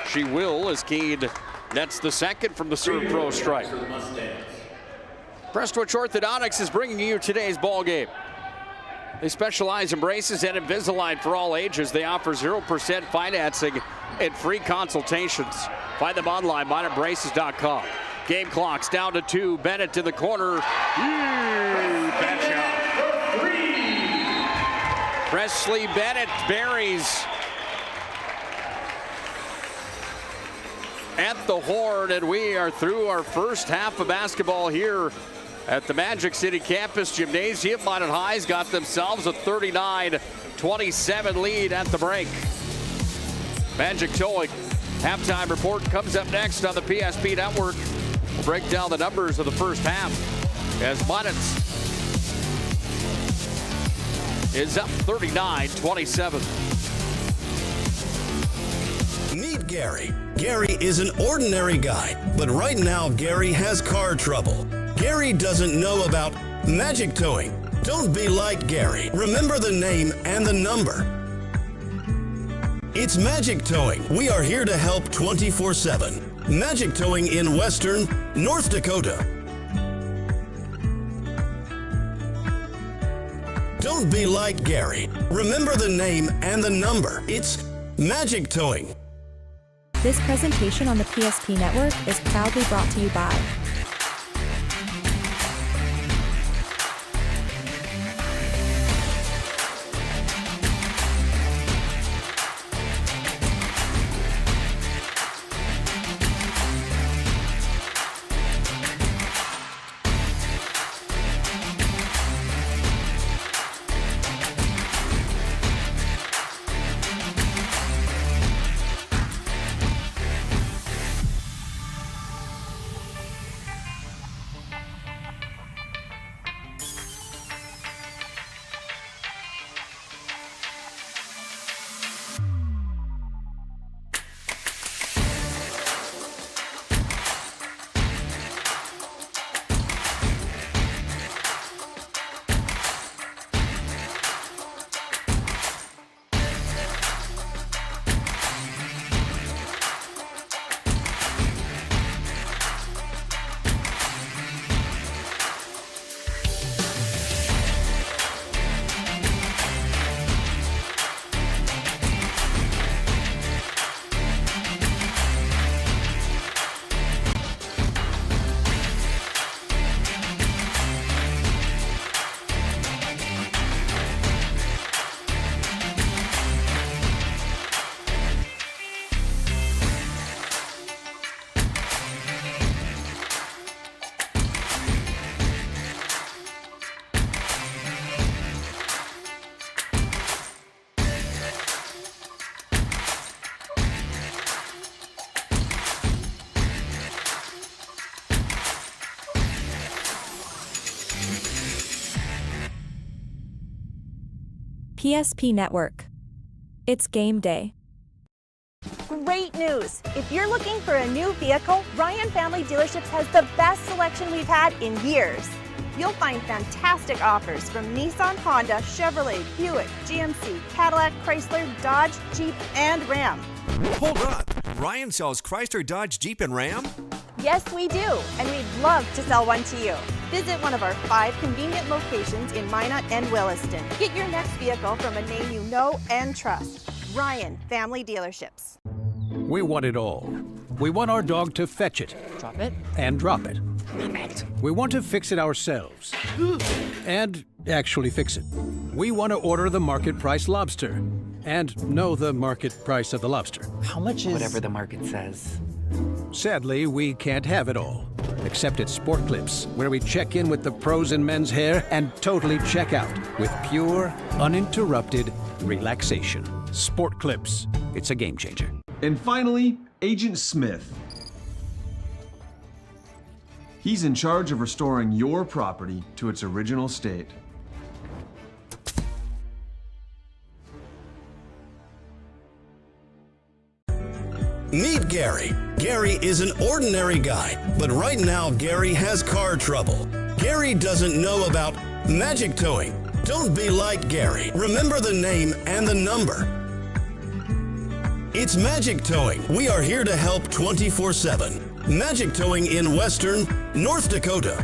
She will, as Keene nets the second from the Serve Pro stripe. Prestwich Orthodontics is bringing you today's ball game. They specialize in braces and Invisalign for all ages. They offer 0% financing and free consultations. Find them online, minotbraces.com. Game clock's down to 2. Bennett to the corner. Betcha. Presley Bennett buries at the horn, and we are through our first half of basketball here at the Magic City Campus Gymnasium. Minot High's got themselves a 39-27 lead at the break. Magic Towing halftime report comes up next on the PSP Network. We'll break down the numbers of the first half as Minot is up 39-27. Meet Gary. Gary is an ordinary guy, but right now Gary has car trouble. Gary doesn't know about Magic Towing. Don't be like Gary. Remember the name and the number. It's Magic Towing. We are here to help 24/7. Magic Towing in Western North Dakota. Don't be like Gary. Remember the name and the number. It's Magic Towing. This presentation on the PSP Network is proudly brought to you by PSP Network. It's game day. Great news! If you're looking for a new vehicle, Ryan Family Dealerships has the best selection we've had in years. You'll find fantastic offers from Nissan, Honda, Chevrolet, Buick, GMC, Cadillac, Chrysler, Dodge, Jeep, and Ram. Hold up. Ryan sells Chrysler, Dodge, Jeep, and Ram? Yes, we do, and we'd love to sell one to you. Visit one of our 5 convenient locations in Minot and Williston. Get your next vehicle from a name you know and trust. Ryan Family Dealerships. We want it all. We want our dog to fetch it. Drop it. And drop it. We want to fix it ourselves. And actually fix it. We want to order the market price lobster. And know the market price of the lobster. How much is... Whatever the market says. Sadly, we can't have it all. Except at Sport Clips, where we check in with the pros in men's hair and totally check out with pure, uninterrupted relaxation. Sport Clips. It's a game changer. And finally, Agent Smith. He's in charge of restoring your property to its original state. Meet Gary. Gary is an ordinary guy, but right now Gary has car trouble. Gary doesn't know about magic towing. Don't be like Gary. Remember the name and the number. It's Magic Towing. We are here to help 24/7. Magic Towing in Western North Dakota.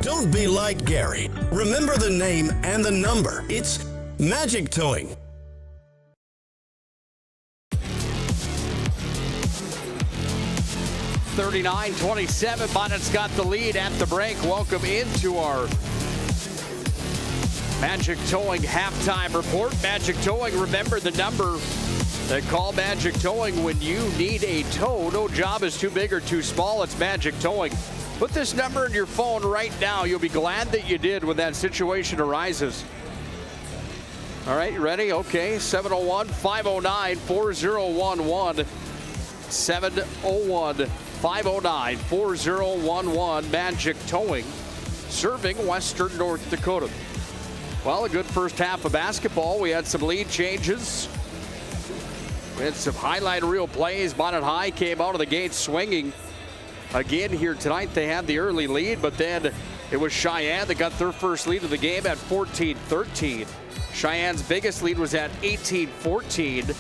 Don't be like Gary. Remember the name and the number. It's Magic Towing. (39-27). Minot's got the lead at the break. Welcome into our Magic Towing halftime report. Magic Towing, remember the number. They call Magic Towing when you need a tow. No job is too big or too small. It's Magic Towing. Put this number in your phone right now. You'll be glad that you did when that situation arises. All right, you ready? Okay, 701-509-4011. 701-509-4011. Magic Towing, serving Western North Dakota. Well, a good first half of basketball. We had some lead changes. We had some highlight reel plays. Minot High came out of the gate swinging. Again here tonight, they had the early lead, but then it was Sheyenne that got their first lead of the game at 14-13. Cheyenne's biggest lead was at 18-14.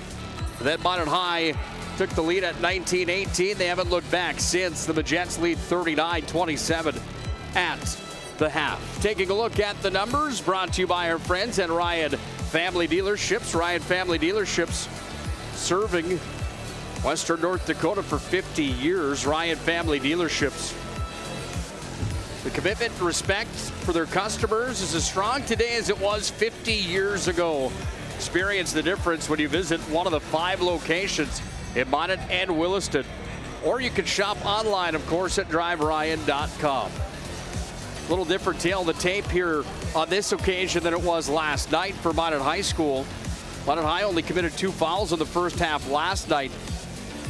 Then Minot High took the lead at 19-18. They haven't looked back since. The Majettes lead 39-27 at the half. Taking a look at the numbers, brought to you by our friends at Ryan Family Dealerships. Ryan Family Dealerships, serving Western North Dakota for 50 years. Ryan Family Dealerships. The commitment and respect for their customers is as strong today as it was 50 years ago. Experience the difference when you visit one of the 5 locations in Minot and Williston. Or you can shop online, of course, at driveryan.com. A little different tail of the tape here on this occasion than it was last night for Minot High School. Minot High only committed 2 fouls in the first half last night.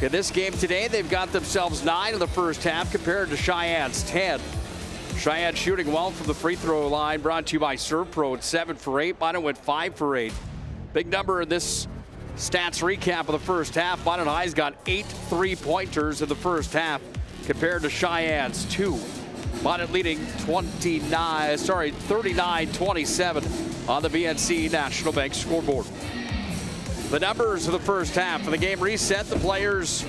In this game today, they've got themselves 9 in the first half compared to Cheyenne's 10. Cheyenne shooting well from the free throw line, brought to you by ServPro at 7 for 8. Minot went 5 for 8. Big number in this stats recap of the first half. Minot High's got 8 3-pointers in the first half compared to Cheyenne's 2. Minot leading 39-27 on the BNC National Bank scoreboard. The numbers of the first half of the game reset. The players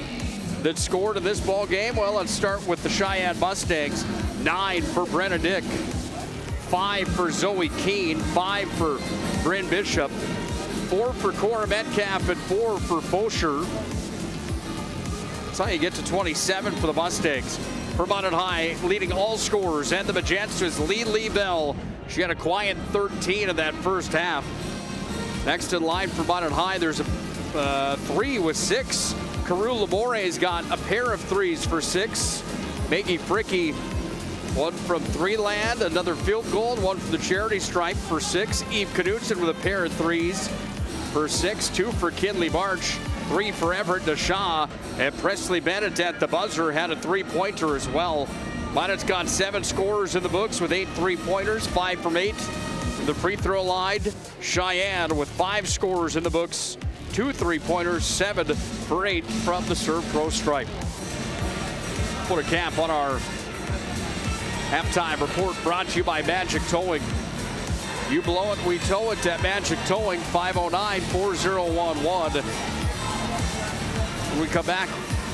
that scored in this ball game, well, let's start with the Cheyenne Mustangs. 9 for Brenna Dick, 5 for Zoe Keene, 5 for Bryn Bishop, 4 for Cora Metcalf, and 4 for Fosher. That's how you get to 27 for the Mustangs. For Minot High, leading all scorers, and the Majettes is Lee Bell. She had a quiet 13 in that first half. Next in line for Minot High, there's a 3 with 6. Carew Lamore's got a pair of 3s for 6. Maggie Fricky, 1 from 3 land, another field goal, 1 from the charity stripe for 6. Eve Knudsen with a pair of 3s for 6. 2 for Kinley March, 3 for Everett DeShaw, and Presley Bennett at the buzzer had a 3-pointer as well. Minot's got 7 scorers in the books with 8 3-pointers, 5 from 8. The free throw line, Cheyenne with 5 scorers in the books, 2 3-pointers, 7 for 8 from the ServPro stripe. Put a cap on our halftime report, brought to you by Magic Towing. You blow it, we tow it at Magic Towing, 509-4011. When we come back,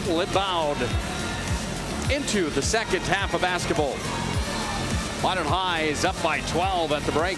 we'll inbound into the second half of basketball. Minot High is up by 12 at the break.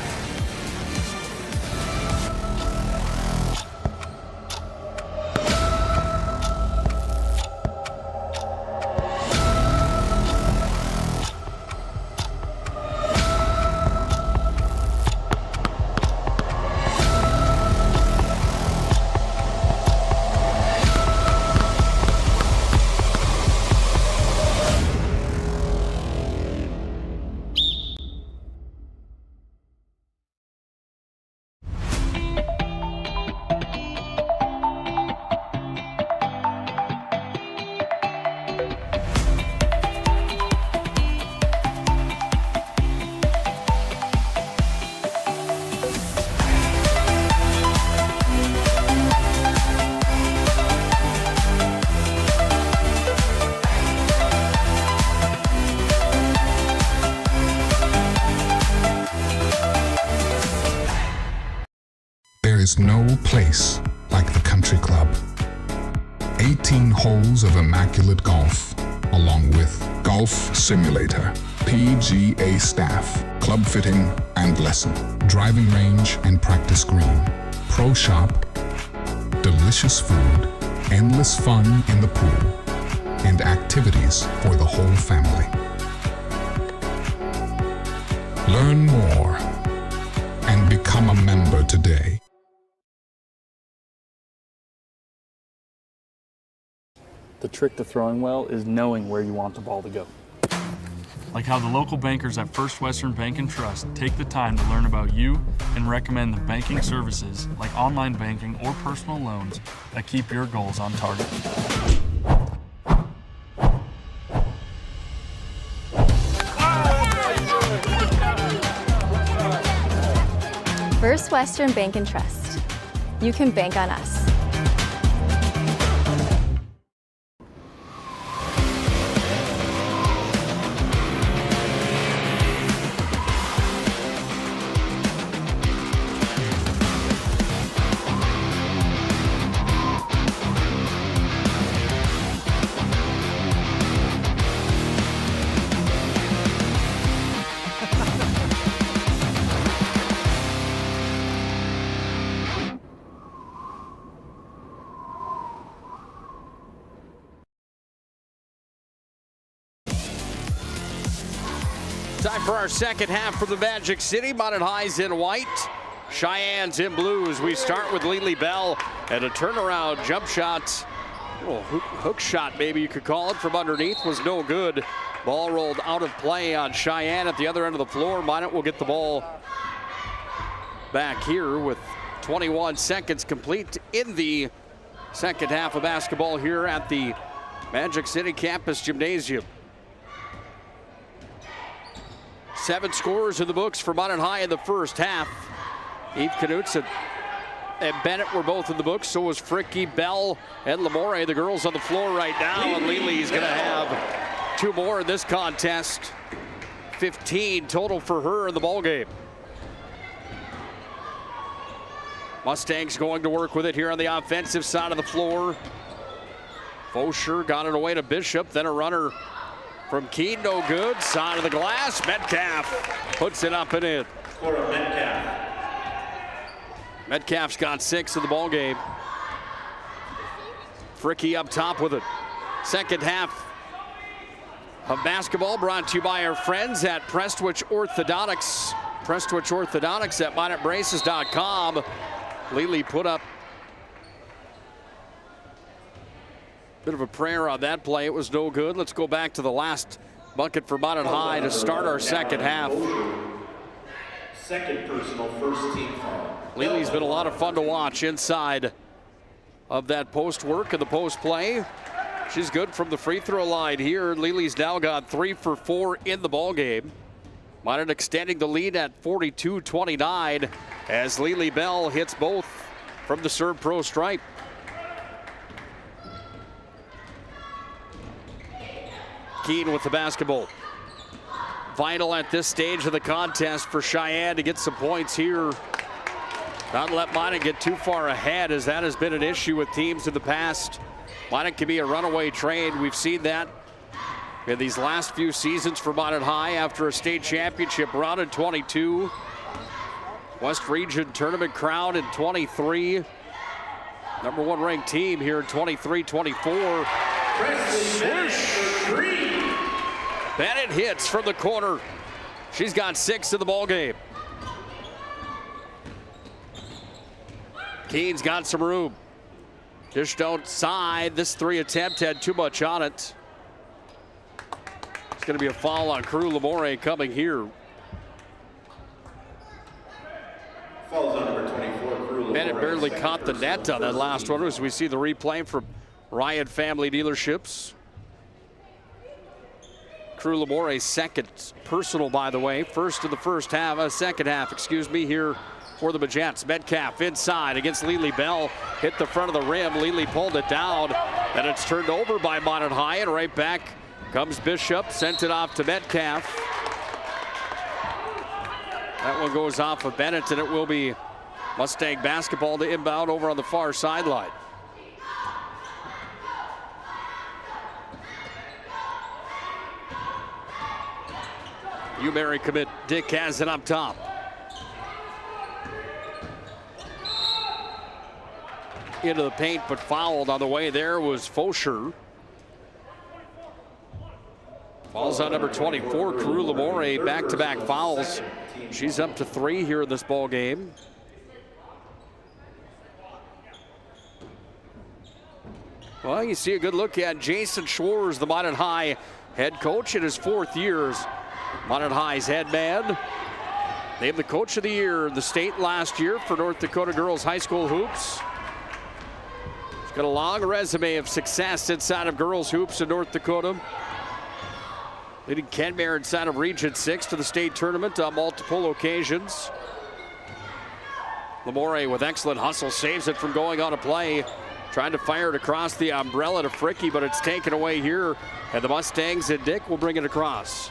There is no place like the country club. 18 holes of immaculate golf, along with golf simulator, PGA staff, club fitting and lesson, driving range and practice green, pro shop, delicious food, endless fun in the pool, and activities for the whole family. Learn more and become a member today. The trick to throwing well is knowing where you want the ball to go. Like how the local bankers at First Western Bank and Trust take the time to learn about you and recommend the banking services like online banking or personal loans that keep your goals on target. First Western Bank and Trust. You can bank on us. Time for our second half for the Magic City. Minot High's in white, Cheyenne's in blues. We start with Lily Bell and a turnaround jump shot. Oh, hook shot, maybe you could call it, from underneath was no good. Ball rolled out of play on Cheyenne at the other end of the floor. Minot will get the ball back here with 21 seconds complete in the second half of basketball here at the Magic City Campus Gymnasium. 7 scores in the books for Minot High in the first half. Eve Knutson and Bennett were both in the books. So was Fricky, Bell, and Lamore. The girls on the floor right now. And Lely's going to have 2 more in this contest. 15 total for her in the ballgame. Mustangs going to work with it here on the offensive side of the floor. Fosher got it away to Bishop. Then a runner from Keene, no good. Side of the glass. Metcalf puts it up and in. For a Metcalf. Metcalf's got 6 in the ball game. Fricky up top with it. Second half of basketball brought to you by our friends at Prestwich Orthodontics. Prestwich Orthodontics at minotbraces.com. Lely put up bit of a prayer on that play. It was no good. Let's go back to the last bucket for Minot High to start our second half. Second personal, first team foul. Lely's been a lot of fun to watch inside of that post work and the post play. She's good from the free throw line here. Lely's now got 3 for 4 in the ball game. Minot extending the lead at 42-29 as Lely Bell hits both from the serve pro stripe. Keene with the basketball. Vital at this stage of the contest for Cheyenne to get some points here. Not let Minot get too far ahead, as that has been an issue with teams in the past. Minot can be a runaway train. We've seen that in these last few seasons for Minot High after a state championship run in 22. West Region Tournament crown in 23. Number 1 ranked team here in 23-24. Bennett hits from the corner. She's got 6 in the ball game. Keene's got some room. Dished outside. This 3 attempt had too much on it. It's going to be a foul on Crew Lamore coming here. Falls on number 24, Crew Lamore. Bennett barely caught the net on that last one as we see the replay from Ryan Family Dealerships. Crew Lamore's second personal, by the way. First in the first half, second half, excuse me, here for the Majettes. Metcalf inside against Lily Bell. Hit the front of the rim. Lily pulled it down. Then it's turned over by Minot High, and right back comes Bishop. Sent it off to Metcalf. That one goes off of Bennett, and it will be Mustang basketball to inbound over on the far sideline. Uberry commit. Dick has it up top. Into the paint, but fouled on the way there was Fosher. Falls on number 24, Crew Lamore, back-to-back fouls. She's up to 3 here in this ball game. Well, you see a good look at Jason Schwartz, the Minot High head coach in his 4th year. Minot High's head man. Named the coach of the year in the state last year for North Dakota girls high school hoops. He's got a long resume of success inside of girls hoops in North Dakota. Leading Kenmare inside of Region 6 to the state tournament on multiple occasions. Lamore with excellent hustle saves it from going on a play. Trying to fire it across the umbrella to Fricky, but it's taken away here. And the Mustangs and Dick will bring it across.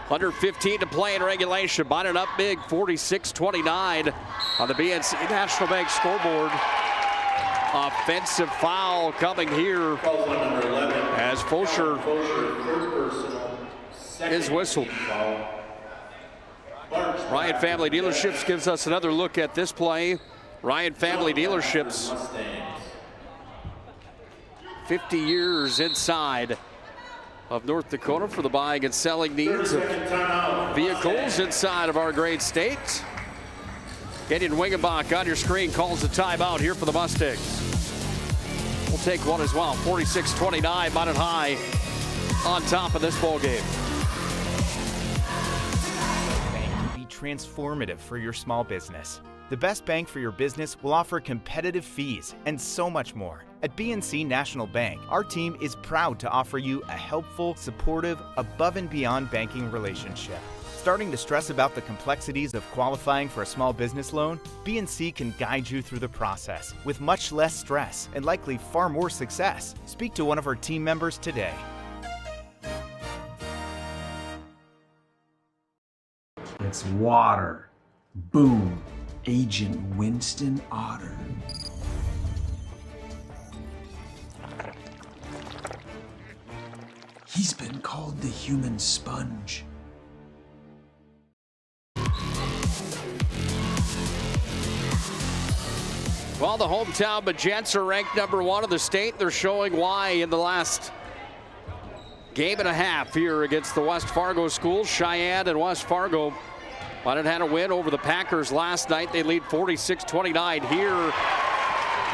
115 to play in regulation. Minot up big, 46-29 on the BNC National Bank scoreboard. Offensive foul coming here as Fosher is whistled. Ryan Family Dealerships gives us another look at this play. Ryan Family Dealerships, 50 years inside of North Dakota for the buying and selling needs of vehicles inside of our great state. Gideon Wingenbach on your screen calls the timeout here for the Mustangs. We'll take one as well. 46-29, Minot High on top of this ball game. Bank can be transformative for your small business. The best bank for your business will offer competitive fees and so much more. At BNC National Bank, our team is proud to offer you a helpful, supportive, above and beyond banking relationship. Starting to stress about the complexities of qualifying for a small business loan? BNC can guide you through the process with much less stress and likely far more success. Speak to one of our team members today. It's water. Boom. Agent Winston Otter. He's been called the human sponge. Well, the hometown Majettes are ranked number 1 in the state. They're showing why in the last game and a half here against the West Fargo schools. Sheyenne and West Fargo. Minot had a win over the Packers last night. They lead 46-29 here.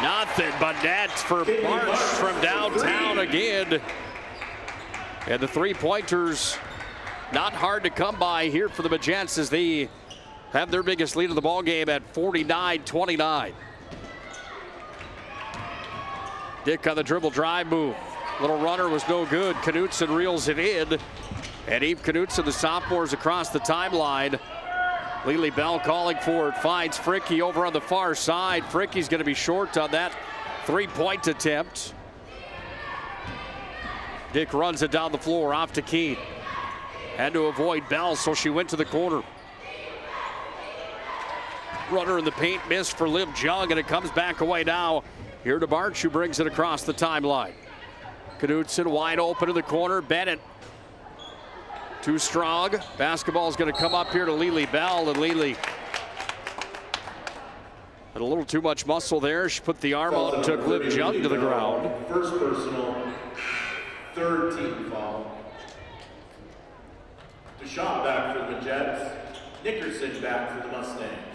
Nothing but nets for March from downtown again. And the three-pointers not hard to come by here for the Majettes as they have their biggest lead of the ball game at 49-29. Dick on the dribble drive move. Little runner was no good. Knutson reels it in. And Eve Knutson, the sophomores across the timeline. Lily Bell calling for it, finds Fricky over on the far side. Fricky's going to be short on that three-point attempt. Dick runs it down the floor, off to Keene. Had to avoid Bell, so she went to the corner. Runner in the paint, missed for Liv Jung, and it comes back away now. Here to March, who brings it across the timeline. Knudsen wide open in the corner. Bennett too strong. Basketball's going to come up here to Lily Bell, and Lily had a little too much muscle there. She put the arm out and took Liv Jung to the ground. First personal, third team foul. Deshaw back for the Majettes. Nickerson back for the Mustangs.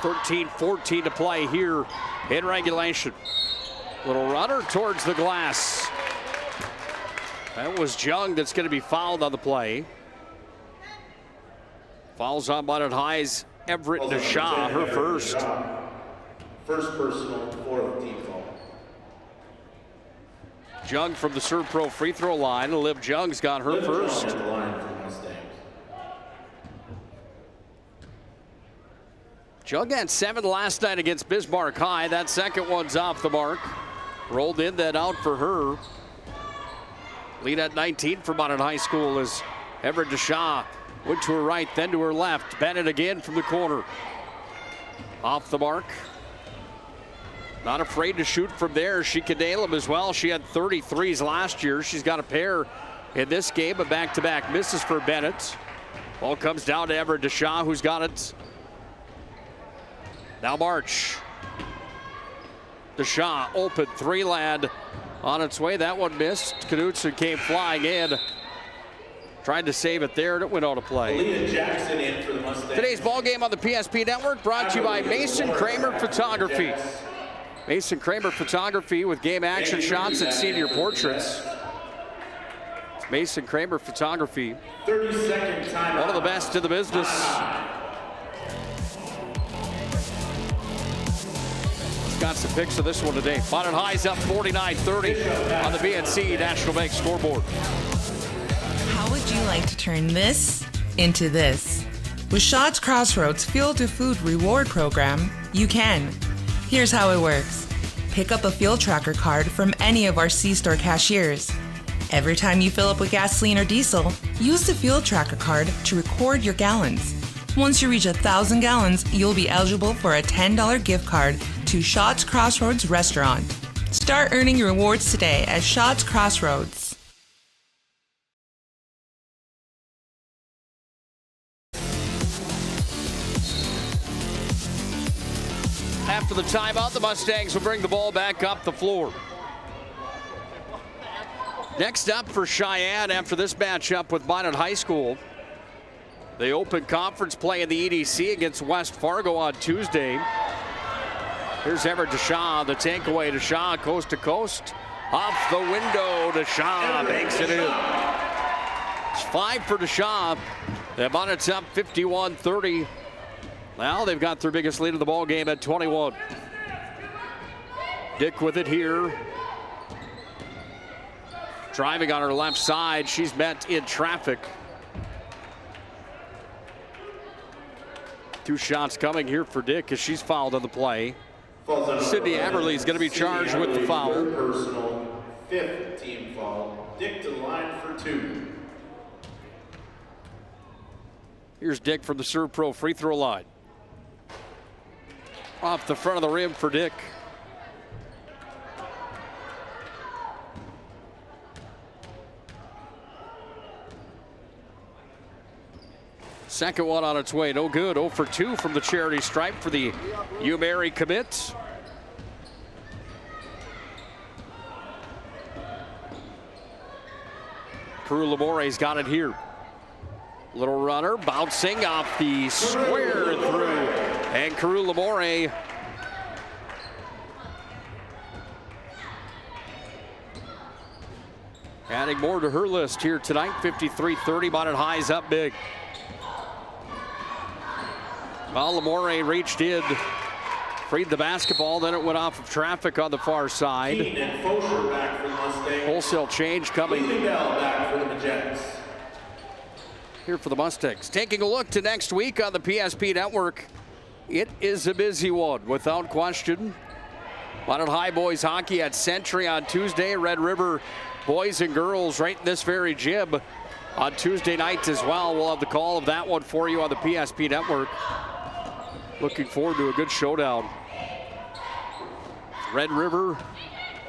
.14 to play here in regulation. Little runner towards the glass. That was Jung that's going to be fouled on the play. Fouls on Minot High's Everett Deshaw, her first. First personal, fourth team foul. Jung from the Serve Pro free throw line. Liv Jung's got her first. Jung had 7 last night against Bismarck High. That second one's off the mark. Rolled in, then out for her. Lead at 19 for Minot High School as Everett Deshaw went to her right, then to her left. Bennett again from the corner. Off the mark. Not afraid to shoot from there. She can nail them as well. She had 33s last year. She's got a pair in this game, but back-to-back misses for Bennett. Ball comes down to Everett Deshaw, who's got it. Now March. Deshaw open three lad on its way. That one missed. Knudsen came flying in. Tried to save it there, and it went out of play. Jackson in for the Mustangs. Today's ball game on the PSP Network brought to you by Mason Kramer Photography. Mason Kramer Photography with game action shots and senior portraits. Mason Kramer Photography. 30-second time. One of the best in the business. Got some pics of this one today. Minot High's up 49-30 on the BNC National Bank scoreboard. How would you like to turn this into this? With Shots Crossroads Fuel to Food Reward Program, you can. Here's how it works. Pick up a fuel tracker card from any of our C-store cashiers. Every time you fill up with gasoline or diesel, use the fuel tracker card to record your gallons. Once you reach 1,000 gallons, you'll be eligible for a $10 gift card to Shots Crossroads Restaurant. Start earning your rewards today at Shots Crossroads. After the timeout, the Mustangs will bring the ball back up the floor. Next up for Sheyenne after this matchup with Minot High School. They open conference play in the EDC against West Fargo on Tuesday. Here's Everett Deshaw, the takeaway. Deshaw coast to coast. Off the window, Deshaw banks it in. It's 5 for Deshaw. The Minot's up 51-30. Now they've got their biggest lead of the ball game at 21. Dick with it here. Driving on her left side. She's met in traffic. 2 shots coming here for Dick as she's fouled on the play. Sydney Aberley is going to be charged with the foul. Personal, 5th team foul. Dick to the line for 2. Here's Dick from the Serve Pro free throw line. Off the front of the rim for Dick. Second one on its way, no good. 0 for 2 from the charity stripe for the UMary commit. Carew Lamore's got it here. Little runner bouncing off the square and through. And Carew Lamore adding more to her list here tonight. 53-30, Minot High's up big. Well, Lamore reached in, freed the basketball, then it went off of traffic on the far side. Back for the Mustangs. Wholesale change coming. Back for the Majettes. Here for the Mustangs. Taking a look to next week on the PSP Network. It is a busy one, without question. Minot High boys hockey at Century on Tuesday. Red River boys and girls right in this very gym on Tuesday nights as well. We'll have the call of that one for you on the PSP Network. Looking forward to a good showdown. Red River,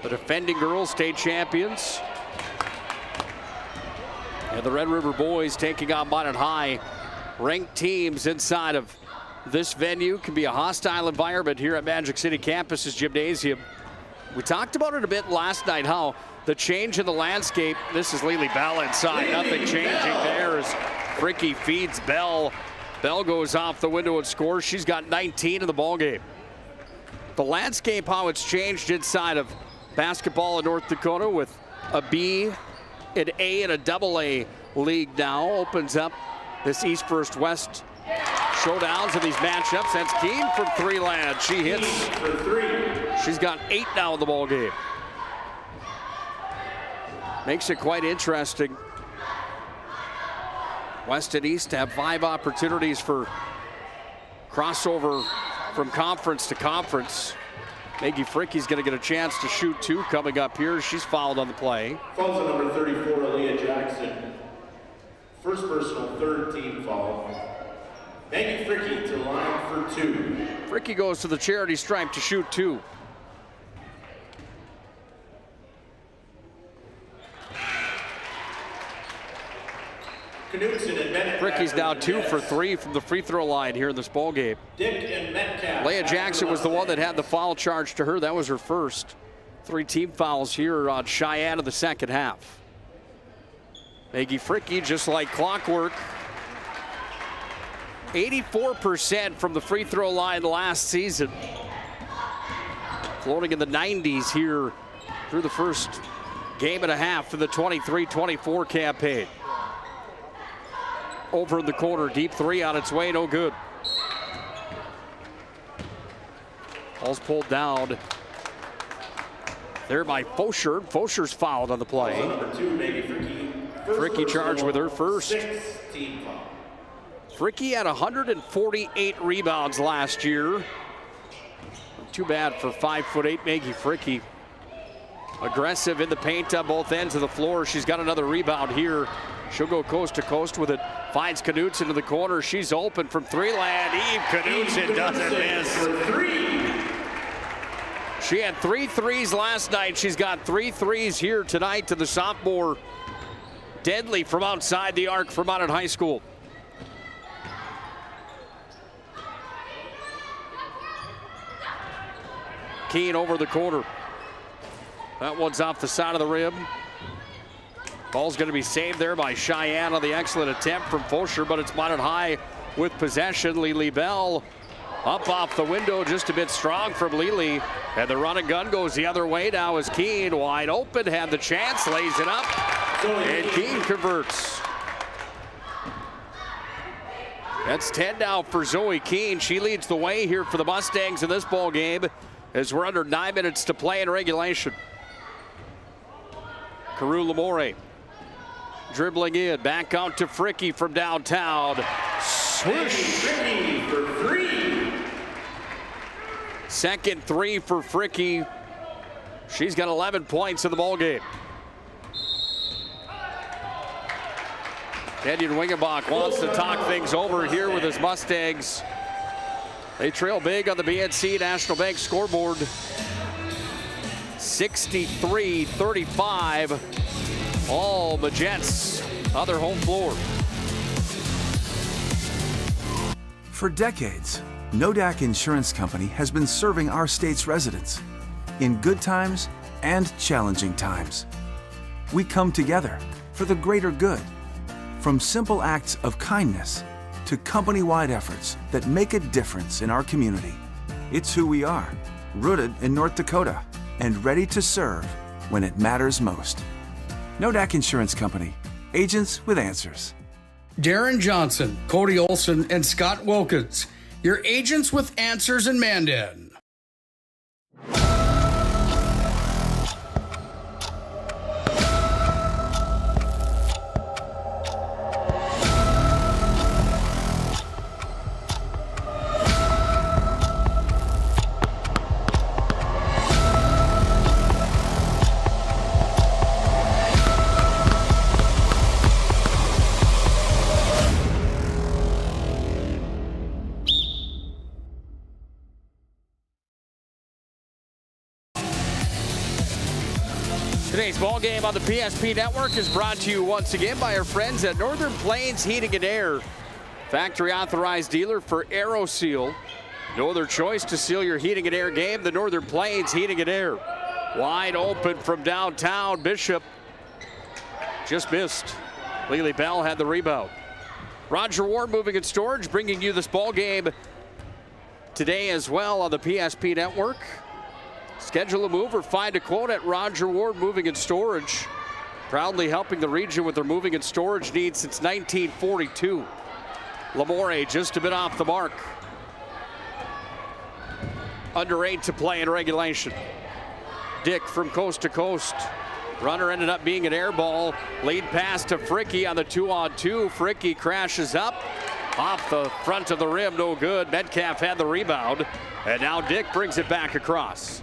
the defending girls state champions. And the Red River boys taking on Minot High. Ranked teams inside of this venue. Can be a hostile environment here at Magic City Campus's gymnasium. We talked about it a bit last night, how the change in the landscape. This is Lily Bell inside. Nothing changing there as Fricky feeds Bell. Bell goes off the window and scores. She's got 19 in the ballgame. The landscape, how it's changed inside of basketball in North Dakota with a B, an A, and a double A league now opens up this East versus West showdowns in these matchups. That's Keene from three land. She hits for 3. She's got 8 now in the ball game. Makes it quite interesting. West and East have 5 opportunities for crossover from conference to conference. Maggie Fricky's going to get a chance to shoot 2 coming up here. She's fouled on the play. Fouls on number 34, Aaliyah Jackson. First personal, 3rd team foul. Maggie Fricky to line for 2. Fricky goes to the charity stripe to shoot 2. Knudsen and Metcalf. Fricky's now 2 for 3 from the free throw line here in this ball game. Dick and Metcalf. Leah Jackson was the one that had the foul charge to her. That was her first. 3 team fouls here on Sheyenne in the second half. Maggie Fricky, just like clockwork, 84% from the free throw line last season. Floating in the 90s here through the first game and a half of the 23-24 campaign. Over in the corner, deep 3 on its way, no good. Ball's pulled down there by Fosher. Fosher's fouled on the play. Number 2, Maggie Fricky. Fricky charged with her first. 6 team foul. Fricky had 148 rebounds last year. Too bad for 5'8" Maggie Fricky. Aggressive in the paint on both ends of the floor. She's got another rebound here. She'll go coast to coast with it. Finds Knudsen in the corner. She's open from 3 land. Eve Knudsen doesn't miss. She had 3 threes last night. She's got 3 threes here tonight to the sophomore. Deadly from outside the arc from Minot High School. Keene over the corner. That one's off the side of the rim. Ball's going to be saved there by Sheyenne on the excellent attempt from Fosher, but it's Minot High with possession. Lily Bell up off the window, just a bit strong from Lily. And the run and gun goes the other way now as Keene wide open, had the chance, lays it up, and Keene converts. That's 10 now for Zoe Keene. She leads the way here for the Mustangs in this ball game as we're under 9 minutes to play in regulation. Carew Lamore dribbling in, back out to Fricky from downtown. Swoosh! Fricky for 3. Second 3 for Fricky. She's got 11 points in the ball game. Kenyon Wingenbach wants to talk things over here with his Mustangs. They trail big on the BNC National Bank scoreboard. 63-35. All Majettes on their home floor. For decades, Nodak Insurance Company has been serving our state's residents in good times and challenging times. We come together for the greater good, from simple acts of kindness to company-wide efforts that make a difference in our community. It's who we are, rooted in North Dakota and ready to serve when it matters most. Nodak Insurance Company, agents with answers. Darren Johnson, Cody Olson, and Scott Wilkins, your agents with answers in Mandan. Today's ball game on the PSP Network is brought to you once again by our friends at Northern Plains Heating and Air. Factory authorized dealer for AeroSeal. No other choice to seal your heating and air game than Northern Plains Heating and Air. Wide open from downtown. Bishop just missed. Lily Bell had the rebound. Roger Ward Moving and Storage bringing you this ball game today as well on the PSP Network. Schedule a move or find a quote at Roger Ward Moving and Storage. Proudly helping the region with their moving and storage needs since 1942. Lamore just a bit off the mark. Under 8 to play in regulation. Dick from coast to coast. Runner ended up being an air ball. Lead pass to Fricky on the 2-on-2. Fricky crashes up off the front of the rim, no good. Metcalf had the rebound, and now Dick brings it back across.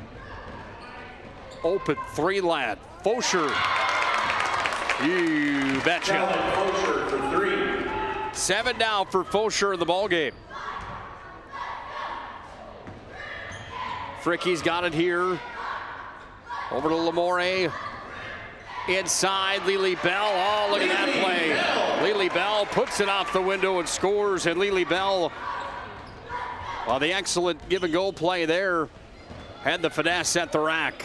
Open three lad. Fosher. You betcha. Fosher for 3. 7 now for Fosher in the ball game. Fricky's got it here. Over to Lamore. Inside, Lily Bell. Oh, look at that play. Lily Bell puts it off the window and scores. And Lily Bell, well, the excellent give and go play there, had the finesse at the rack.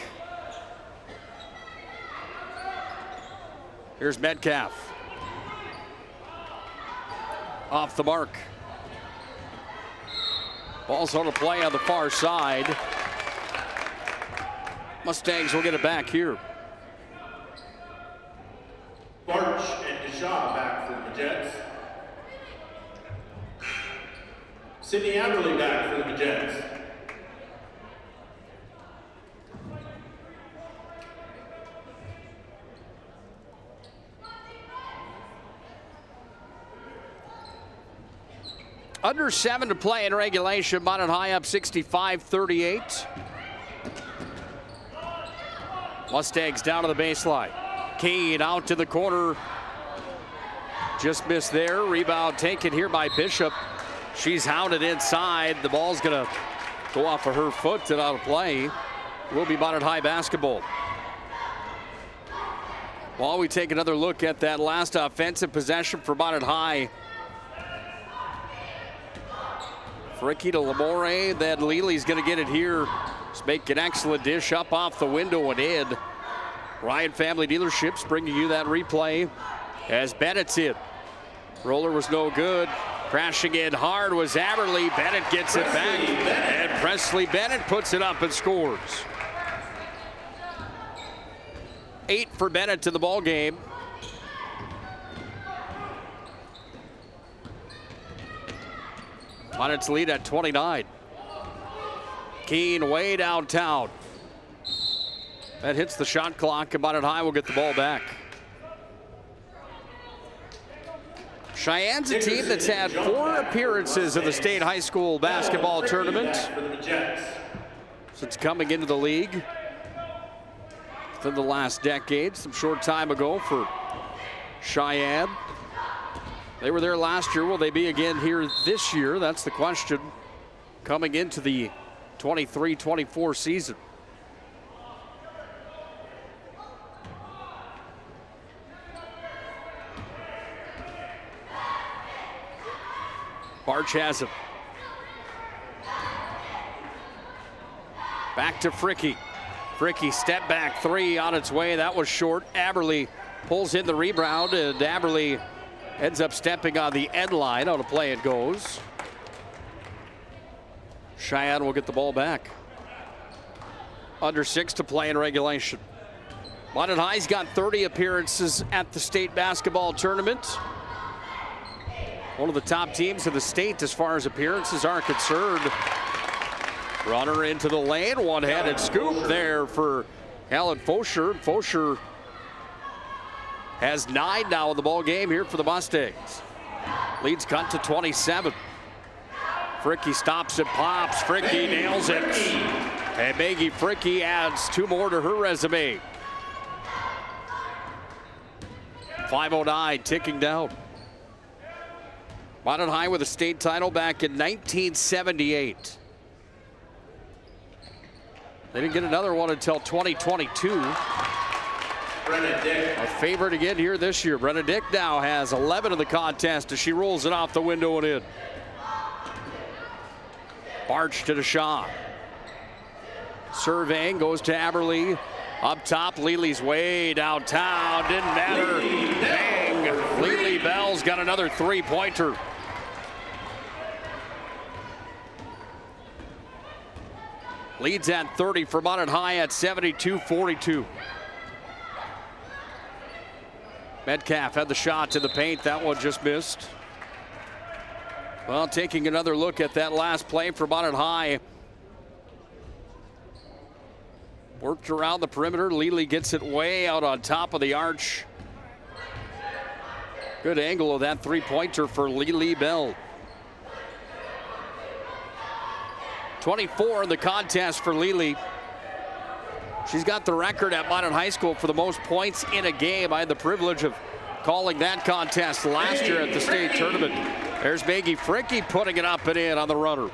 Here's Metcalf. Off the mark. Ball's on a play on the far side. Mustangs will get it back here. Barch and DeShaw back for the Majettes. Sydney Aberley back for the Majettes. Under 7 to play in regulation. Minot High up 65-38. Mustangs down to the baseline. Keane out to the corner. Just missed there. Rebound taken here by Bishop. She's hounded inside. The ball's going to go off of her foot and out of play. Will be Minot High basketball. While we take another look at that last offensive possession for Minot High. Fricky to Lamore, then Lely's going to get it here. Just make an excellent dish up off the window and in. Ryan Family Dealerships bringing you that replay as Bennett's in. Roller was no good. Crashing in hard was Aberley. Bennett gets it back. And Presley Bennett puts it up and scores. 8 for Bennett to the ball game. Minot's lead at 29. Keane way downtown. That hits the shot clock, and Minot High will get the ball back. Cheyenne's a team that's had 4 appearances in the state high school basketball tournament since coming into the league within the last decade, some short time ago for Cheyenne. They were there last year. Will they be again here this year? That's the question coming into the 23-24 season. Barch has him. Back to Fricky. Fricky step back 3 on its way. That was short. Aberley pulls in the rebound, and Aberley ends up stepping on the end line. On a play it goes. Cheyenne will get the ball back. Under 6 to play in regulation. Minot High's got 30 appearances at the state basketball tournament. One of the top teams in the state as far as appearances are concerned. Runner into the lane, one-handed scoop there for Alan Fosher. Fosher has 9 now in the ball game here for the Mustangs. Leads cut to 27. Fricky stops and pops. Fricky nails it. And Maggie Fricky adds 2 more to her resume. 5:09 ticking down. Minot High with a state title back in 1978. They didn't get another one until 2022. Brenna Dick. A favorite again here this year. Brenna Dick now has 11 in the contest as she rolls it off the window and in. Barch to the shot. Surveying goes to Aberly. Up top, Lely's way downtown. Didn't matter. Bang! Lely Bell's got another three-pointer. Leads at 30 for Minot High at 72-42. Metcalf had the shot to the paint. That one just missed. Well, taking another look at that last play for Minot High. Worked around the perimeter. Lely gets it way out on top of the arch. Good angle of that three-pointer for Lely Bell. 24 in the contest for Lely. She's got the record at Minot High School for the most points in a game. I had the privilege of calling that contest last year at the state tournament. There's Maggie Fricke putting it up and in on the runner.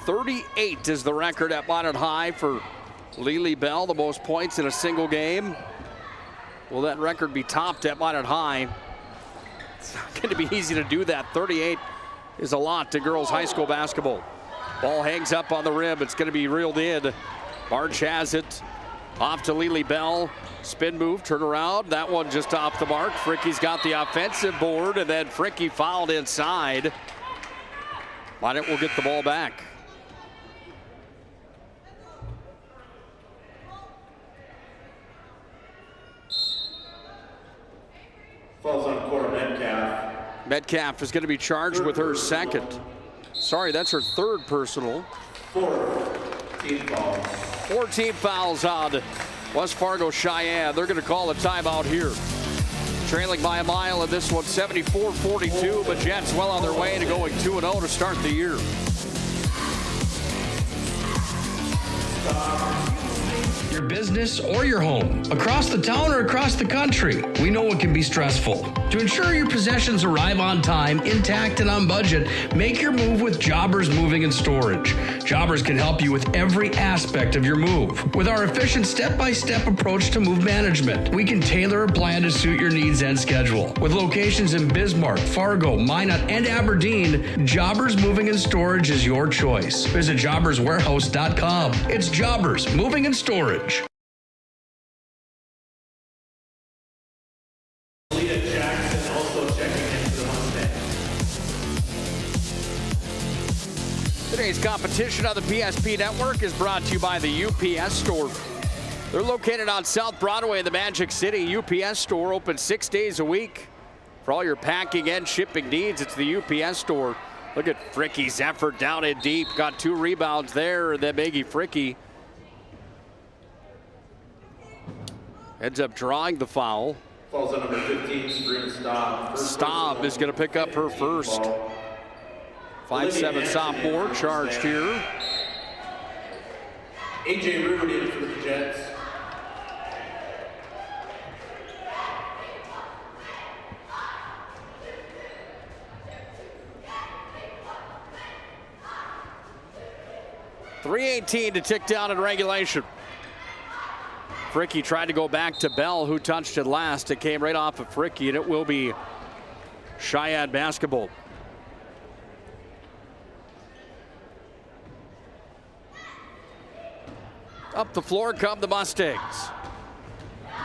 .38 is the record at Minot High for Lely Bell, the most points in a single game. Will that record be topped at Minot High? It's not going to be easy to do that. 38 is a lot to girls high school basketball. Ball hangs up on the rim. It's going to be reeled in. Barch has it. Off to Lely Bell. Spin move, turn around. That one just off the mark. Fricke's got the offensive board, and then Fricke fouled inside. Minot will get the ball back. Falls on Cora Metcalf. Metcalf is going to be charged with her second. Sorry, that's her third personal. 14 fouls. 14 fouls on West Fargo Cheyenne. They're going to call a timeout here. Trailing by a mile in this one, 74-42. Majettes well on their way to going 2-0 to start the year. Your business or your home, across the town or across the country, we know it can be stressful. To ensure your possessions arrive on time, intact, and on budget, make your move with Jobbers Moving and Storage. Jobbers can help you with every aspect of your move. With our efficient step-by-step approach to move management, we can tailor a plan to suit your needs and schedule. With locations in Bismarck, Fargo, Minot, and Aberdeen, Jobbers Moving and Storage is your choice. Visit jobberswarehouse.com. It's Jobbers Moving and Storage. Today's competition on the PSP Network is brought to you by the UPS Store. They're located on South Broadway in the Magic City. UPS Store open 6 days a week. For all your packing and shipping needs, it's the UPS Store. Look at Fricke's effort down in deep. Got 2 rebounds there, and then Maggie Fricke ends up drawing the foul. Falls on number 15, Sabrina Staub. Staub is going to pick up her first. 5'7" sophomore charged here. AJ Rude in for the Jets. .318 to tick down in regulation. Fricke tried to go back to Bell, who touched it last. It came right off of Fricke, and it will be Cheyenne basketball. Up the floor come the Mustangs.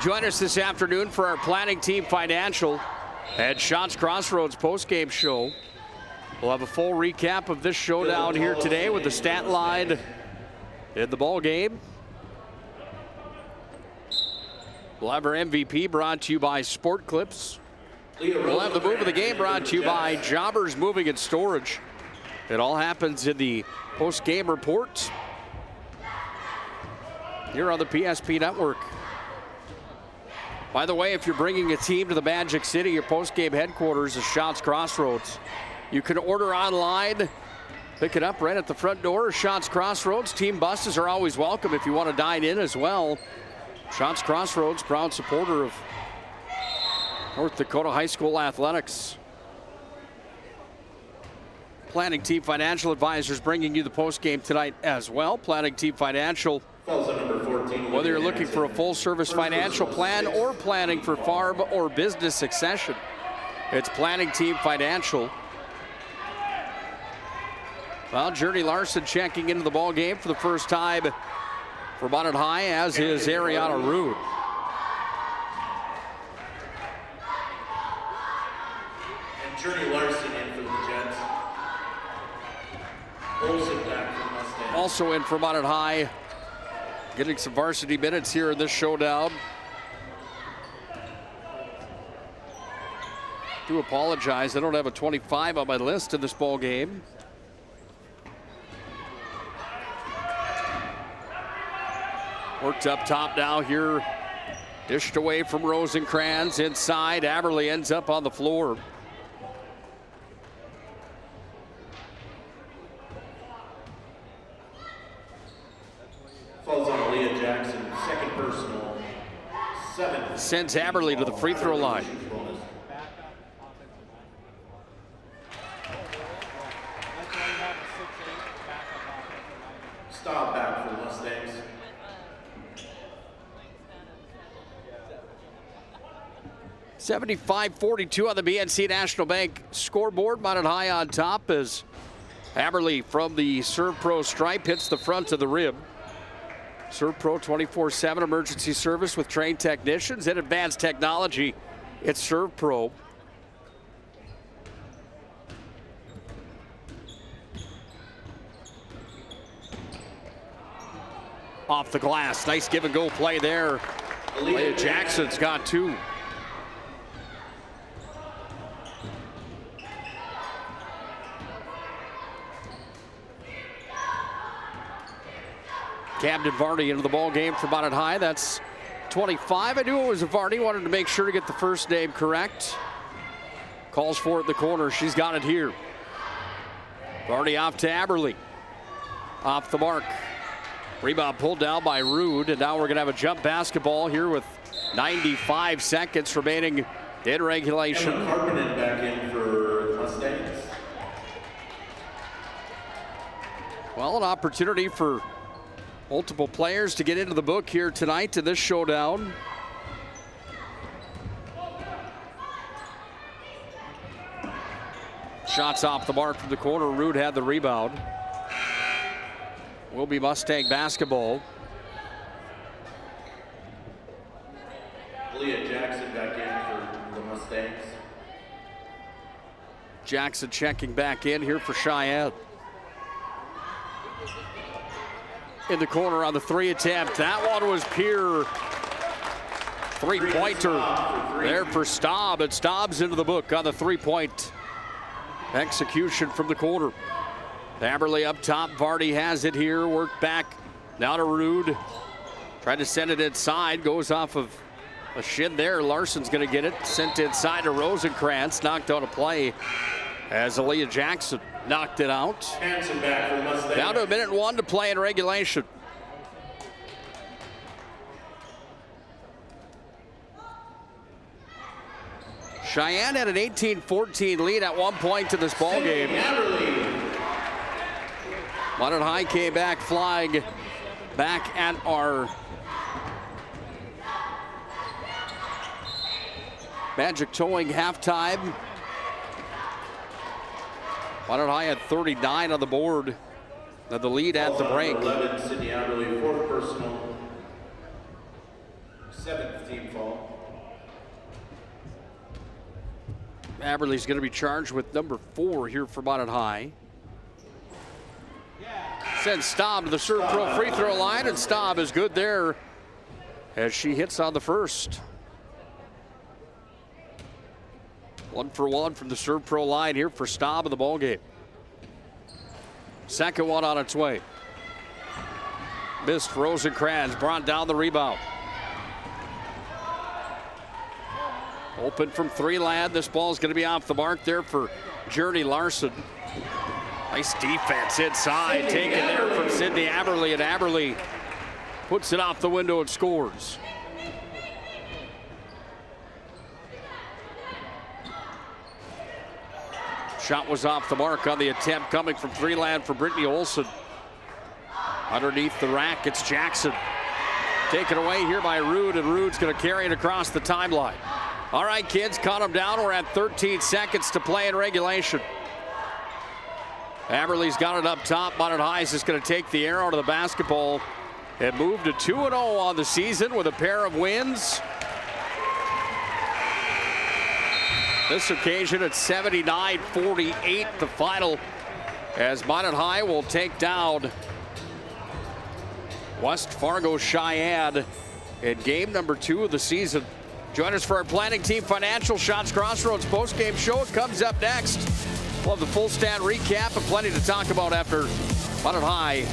Join us this afternoon for our planning team financial at Shots Crossroads postgame show. We'll have a full recap of this showdown here today with the stat line in the ball game. We'll have our MVP brought to you by Sport Clips. We'll have the move of the game brought to you by Jobbers Moving and Storage. It all happens in the post-game report here on the PSP Network. By the way, if you're bringing a team to the Magic City, your post-game headquarters is Shots Crossroads. You can order online, pick it up right at the front door of Shots Crossroads. Team buses are always welcome if you want to dine in as well. Shots Crossroads, proud supporter of North Dakota High School athletics. Planning Team Financial Advisors bringing you the post-game tonight as well. Planning Team Financial, whether you're looking for a full-service financial plan or planning for farm or business succession, it's Planning Team Financial. Well, Journey Larson checking into the ball game for the first time for Minot High, as is Ariana Rude. And Journey Larson in for the Jets. Olsen back for Mustangs. Also in for Minot High, getting some varsity minutes here in this showdown. Do apologize, I don't have a 25 on my list in this ball game. Worked up top now here. Dished away from Rosenkrantz inside. Aberle ends up on the floor. Falls on Leah Jackson, second personal. 7. Sends Aberle to the free throw line. Stop back for the Mustangs. $75-42 on the BNC National Bank scoreboard. Minot High on top as Aberle from the Serve Pro stripe hits the front of the rim. Serve Pro 24/7 emergency service with trained technicians and advanced technology. It's Serve Pro. Off the glass, nice give and go play there. Leah Jackson's got 2. Camden Varney into the ball game for Minot High. That's 25. I knew it was a Varney. Wanted to make sure to get the first name correct. Calls for it in the corner. She's got it here. Varney off to Aberle. Off the mark. Rebound pulled down by Rude. And now we're going to have a jump basketball here with 95 seconds remaining in regulation. Carpenter back in for the Mustangs. Well, an opportunity for multiple players to get into the book here tonight in this showdown. Shots off the mark from the corner. Rude had the rebound. Will be Mustang basketball. Leah Jackson back in for the Mustangs. Jackson checking back in here for Sheyenne. In the corner on the 3 attempt. That one was pure. 3-pointer there for Staub. And Staub's into the book on the 3-point execution from the corner. Aberle up top. Varney has it here. Worked back. Now to Rude. Tried to send it inside. Goes off of a shin there. Larson's going to get it. Sent inside to Rosenkrantz. Knocked out a play as Aaliyah Jackson knocked it out. Hanson back for the Mustangs. Down to 1:01 to play in regulation. Sheyenne had an 18-14 lead at one point in this ball game. Minot High came back flying back at our Magic Towing halftime. Minot High had 39 on the board. Now the lead at the break. 11, Sydney Aberle, 4th personal. 7th team foul. Aberle's going to be charged with number 4 here for Minot High. Sends Staub to the Serve Pro free throw line, and Staub is good there as she hits on the first. 1 for 1 from the Serve Pro line here for Staub in the ball game. Second one on its way. Missed. Rosenkrantz brought down the rebound. Open from 3 land. This ball is going to be off the mark there for Journey Larson. Nice defense inside. Taken there from Sydney Aberle, and Aberle puts it off the window and scores. Shot was off the mark on the attempt coming from three-land for Brittany Olsen. Underneath the rack, it's Jackson. Taken away here by Rude, and Rude's going to carry it across the timeline. All right, kids, cut them down. We're at 13 seconds to play in regulation. Aberley's got it up top. Minot High is just going to take the air out of the basketball and move to 2-0 on the season with a pair of wins. This occasion at 79-48, the final, as Minot High will take down West Fargo Sheyenne in game number 2 of the season. Join us for our planning team financial Shots Crossroads post-game show. It comes up next. We'll have the full stat recap and plenty to talk about after Minot High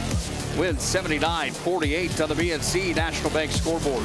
wins 79-48 on the BNC National Bank scoreboard.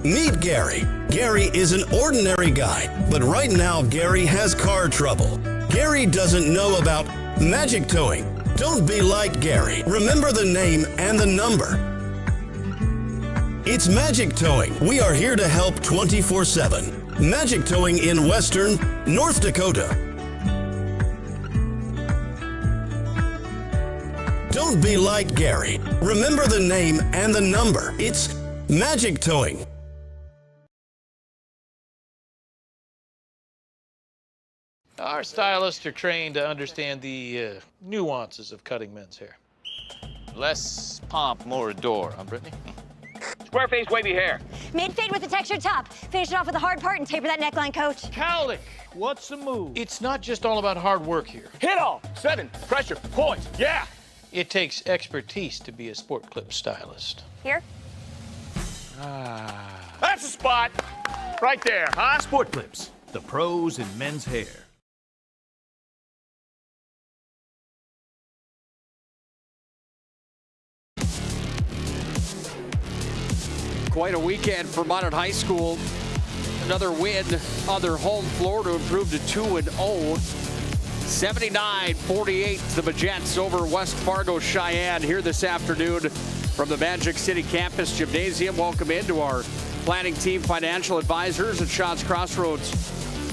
Meet Gary. Gary is an ordinary guy, but right now Gary has car trouble. Gary doesn't know about magic towing. Don't be like Gary. Remember the name and the number. It's Magic Towing. We are here to help 24/7. Magic Towing in Western North Dakota. Don't be like Gary. Remember the name and the number. It's Magic Towing. Our stylists are trained to understand the nuances of cutting men's hair. Less pomp, more adore, huh, Brittany? Square face, wavy hair. Mid-fade with a textured top. Finish it off with a hard part and taper that neckline, coach. Cowlick, what's the move? It's not just all about hard work here. Hit all. 7. Pressure. Points. Yeah. It takes expertise to be a sport clip stylist. Here? That's the spot. Right there, huh? Sport Clips, the pros in men's hair. Quite a weekend for Minot High School. Another win on their home floor to improve to 2-0. 79-48, the Majettes over West Fargo Sheyenne here this afternoon from the Magic City Campus Gymnasium. Welcome into our planning team financial advisors at Shots Crossroads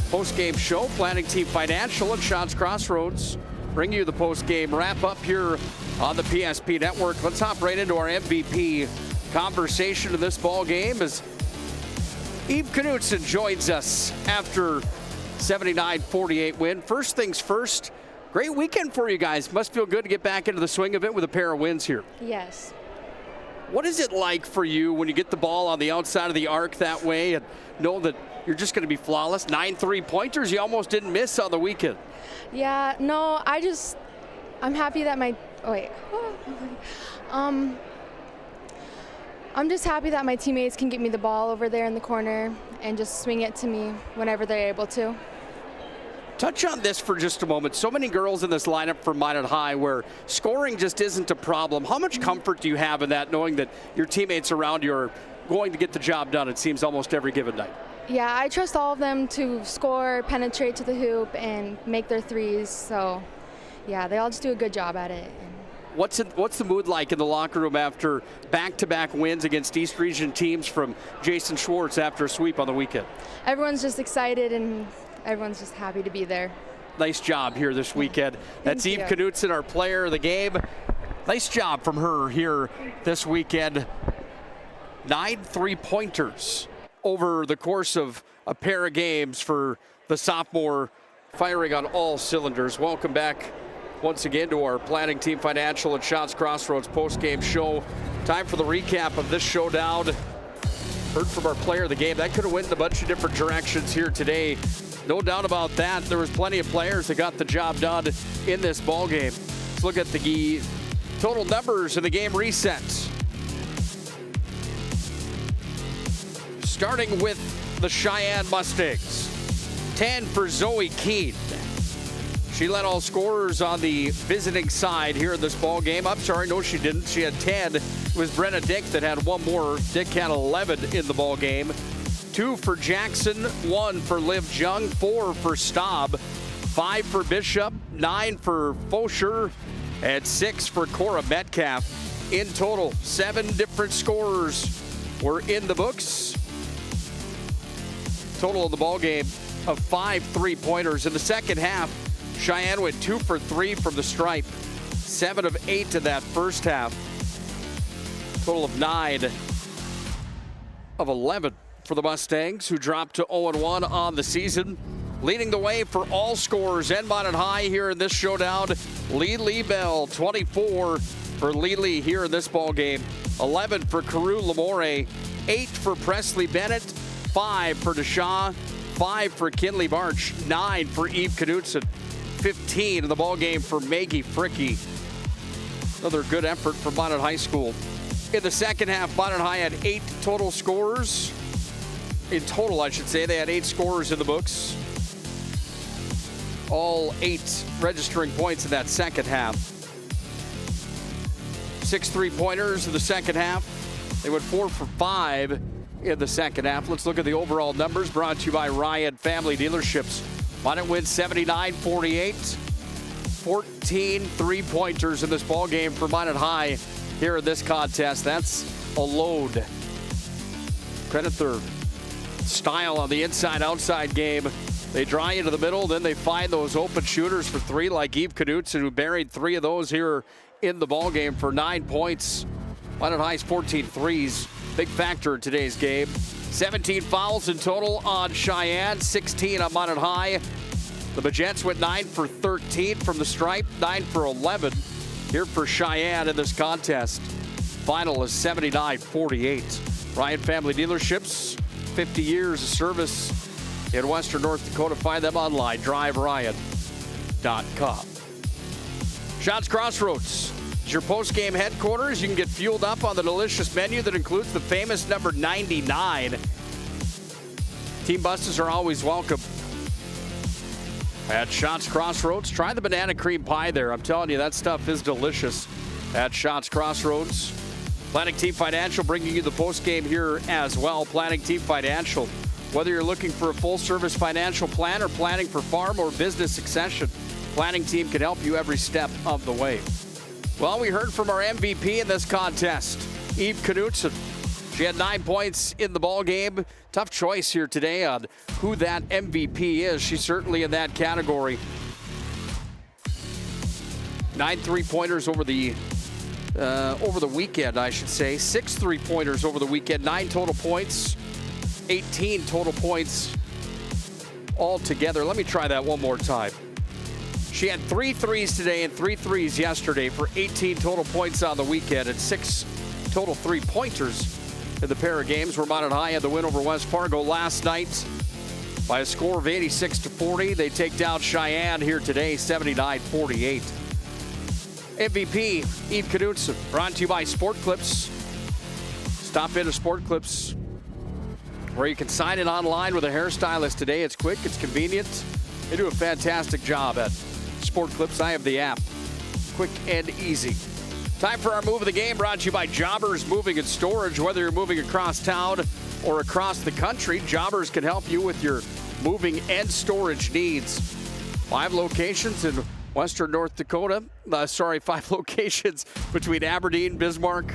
postgame show. Planning team financial at Shots Crossroads bring you the postgame wrap up here on the PSP Network. Let's hop right into our MVP conversation in this ball game as Eve Knutson joins us after 79-48 win. First things first, great weekend for you guys. Must feel good to get back into the swing of it with a pair of wins here. Yes. What is it like for you when you get the ball on the outside of the arc that way and know that you're just going to be flawless? 9 3-pointers you almost didn't miss on the weekend. Yeah, no, I'm happy that I'm just happy that my teammates can get me the ball over there in the corner and just swing it to me whenever they're able to. Touch on this for just a moment. So many girls in this lineup for Minot High where scoring just isn't a problem. How much comfort do you have in that, knowing that your teammates around you are going to get the job done, it seems, almost every given night? Yeah, I trust all of them to score, penetrate to the hoop, and make their threes. So, yeah, they all just do a good job at it. What's the mood like in the locker room after back-to-back wins against East Region teams from Jason Schwartz after a sweep on the weekend? Everyone's just excited and everyone's just happy to be there. Nice job here this weekend. That's Eve Knutson, our player of the game. Nice job from her here this weekend. 9 3-pointers over the course of a pair of games for the sophomore, firing on all cylinders. Welcome back once again to our planning team financial at Shots Crossroads post-game show. Time for the recap of this showdown. Heard from our player of the game. That could have went in a bunch of different directions here today. No doubt about that. There was plenty of players that got the job done in this ball game. Let's look at the total numbers in the game resets. Starting with the Sheyenne Mustangs. 10 for Zoe Keene. She led all scorers on the visiting side here in this ball game. I'm sorry, no, she didn't. She had 10. It was Brenna Dick that had one more. Dick had 11 in the ball game. 2 for Jackson, 1 for Liv Jung, 4 for Staub, 5 for Bishop, 9 for Fosher, and 6 for Cora Metcalf. In total, 7 different scorers were in the books. Total of the ball game of 5 3-pointers. In the second half, Sheyenne went 2 for 3 from the stripe. 7 of 8 in that first half. Total of 9 of 11 for the Mustangs, who dropped to 0-1 on the season. Leading the way for all scorers and Minot High here in this showdown, Lee Bell, 24 for Lee here in this ball game. 11 for Carew Lamore, 8 for Presley Bennett, 5 for Deshaw, 5 for Kinley March, 9 for Eve Knutson. 15 in the ball game for Maggie Fricky. Another good effort for Minot High School. In the second half, Minot High had 8 total scorers. In total, I should say, they had 8 scorers in the books. All 8 registering points in that second half. 6 3-pointers in the second half. They went 4 for 5 in the second half. Let's look at the overall numbers brought to you by Ryan Family Dealerships. Minot wins 79-48. 14 three-pointers in this ball game for Minot High here in this contest. That's a load. Credit their style on the inside-outside game. They dry into the middle, then they find those open shooters for three, like Eve Knutson, who buried 3 of those here in the ball game for 9 points. Minot High's 14 threes, big factor in today's game. 17 fouls in total on Sheyenne, 16 on Minot High. The Majettes went 9 for 13 from the stripe, 9 for 11 here for Sheyenne in this contest. Final is 79-48. Ryan Family Dealerships, 50 years of service in Western North Dakota. Find them online, driveryan.com. Shots Crossroads is your post-game headquarters. You can get fueled up on the delicious menu that includes the famous number 99. Team buses are always welcome at Shots Crossroads. Try the banana cream pie there. I'm telling you, that stuff is delicious at Shots Crossroads. Planning Team Financial bringing you the post-game here as well. Planning Team Financial. Whether you're looking for a full-service financial plan or planning for farm or business succession, Planning Team can help you every step of the way. Well, we heard from our MVP in this contest, Eve Knutson. She had 9 points in the ball game. Tough choice here today on who that MVP is. She's certainly in that category. 9 three-pointers over the weekend, I should say. 6 three-pointers over the weekend. 9 total points. 18 total points altogether. Let me try that one more time. She had 3 threes today and 3 threes yesterday for 18 total points on the weekend and 6 total three-pointers in the pair of games where Minot High had the win over West Fargo last night by a score of 86-40. They take down Sheyenne here today, 79-48. MVP, Eve Knutson, brought to you by Sport Clips. Stop into Sport Clips, where you can sign in online with a hairstylist today. It's quick, it's convenient. They do a fantastic job at Sport Clips. I have the app. Quick and easy. Time for our move of the game, brought to you by Jobbers Moving and Storage. Whether you're moving across town or across the country, Jobbers can help you with your moving and storage needs. 5 locations in Western North Dakota. 5 locations between Aberdeen, Bismarck,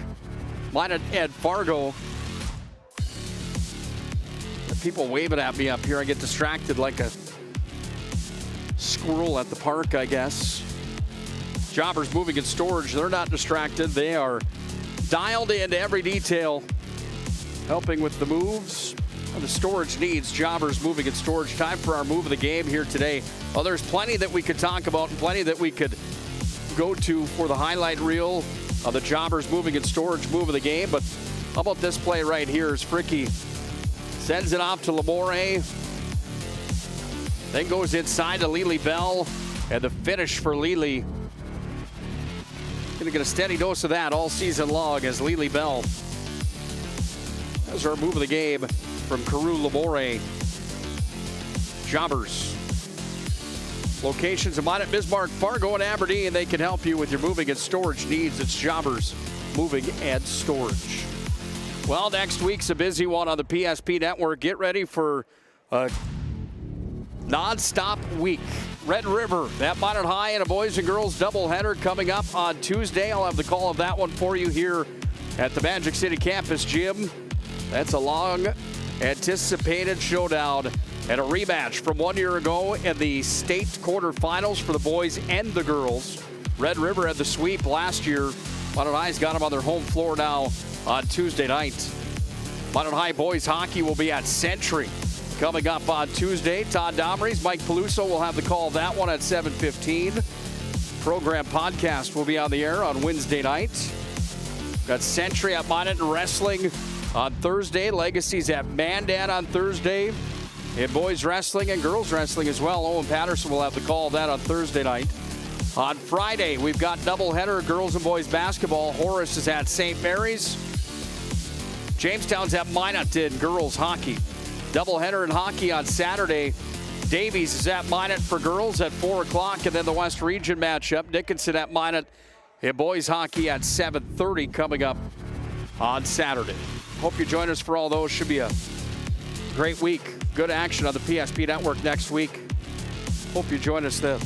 Minot, and Fargo. People waving at me up here. I get distracted like a squirrel at the park, I guess. Jobbers Moving and Storage, they're not distracted. They are dialed into every detail, helping with the moves and the storage needs. Jobbers Moving and Storage. Time for our move of the game here today. Well, there's plenty that we could talk about and plenty that we could go to for the highlight reel of the Jobbers Moving and Storage move of the game. But how about this play right here as Fricky sends it off to Lamore. Then goes inside to Lily Bell. And the finish for Lily. Going to get a steady dose of that all season long as Lily Bell. That's our move of the game from Carew Lamore. Jobbers. Locations in Minot, Bismarck, Fargo, and Aberdeen. They can help you with your moving and storage needs. It's Jobbers Moving and Storage. Well, next week's a busy one on the PSP Network. Get ready for a non-stop week. Red River, that Minot High and a boys and girls doubleheader coming up on Tuesday. I'll have the call of that one for you here at the Magic City Campus Gym. That's a long anticipated showdown and a rematch from 1 year ago in the state quarterfinals for the boys and the girls. Red River had the sweep last year. Minot High's got them on their home floor now on Tuesday night. Minot High boys hockey will be at Century coming up on Tuesday. Todd Domrey's, Mike Peluso will have the call of that one at 7:15. Program podcast will be on the air on Wednesday night. Got Century at Minot and wrestling on Thursday. Legacy's at Mandan on Thursday. And boys wrestling and girls wrestling as well. Owen Patterson will have the call of that on Thursday night. On Friday, we've got doubleheader girls and boys basketball. Horace is at St. Mary's. Jamestown's at Minot in girls hockey. Doubleheader in hockey on Saturday. Davies is at Minot for girls at 4 o'clock, and then the West Region matchup. Dickinson at Minot in boys hockey at 7:30 coming up on Saturday. Hope you join us for all those. Should be a great week. Good action on the PSP Network next week. Hope you join us then.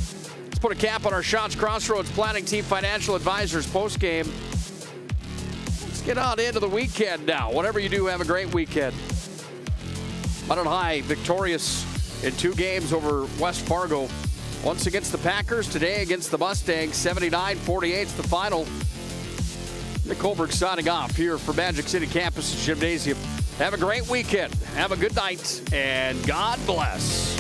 Let's put a cap on our Shots Crossroads Planning Team Financial Advisors postgame. Let's get on into the weekend now. Whatever you do, have a great weekend. Minot High victorious in 2 games over West Fargo. Once against the Packers, today against the Mustangs. 79-48 the final. Nick Hulberg signing off here for Magic City Campus Gymnasium. Have a great weekend. Have a good night, and God bless.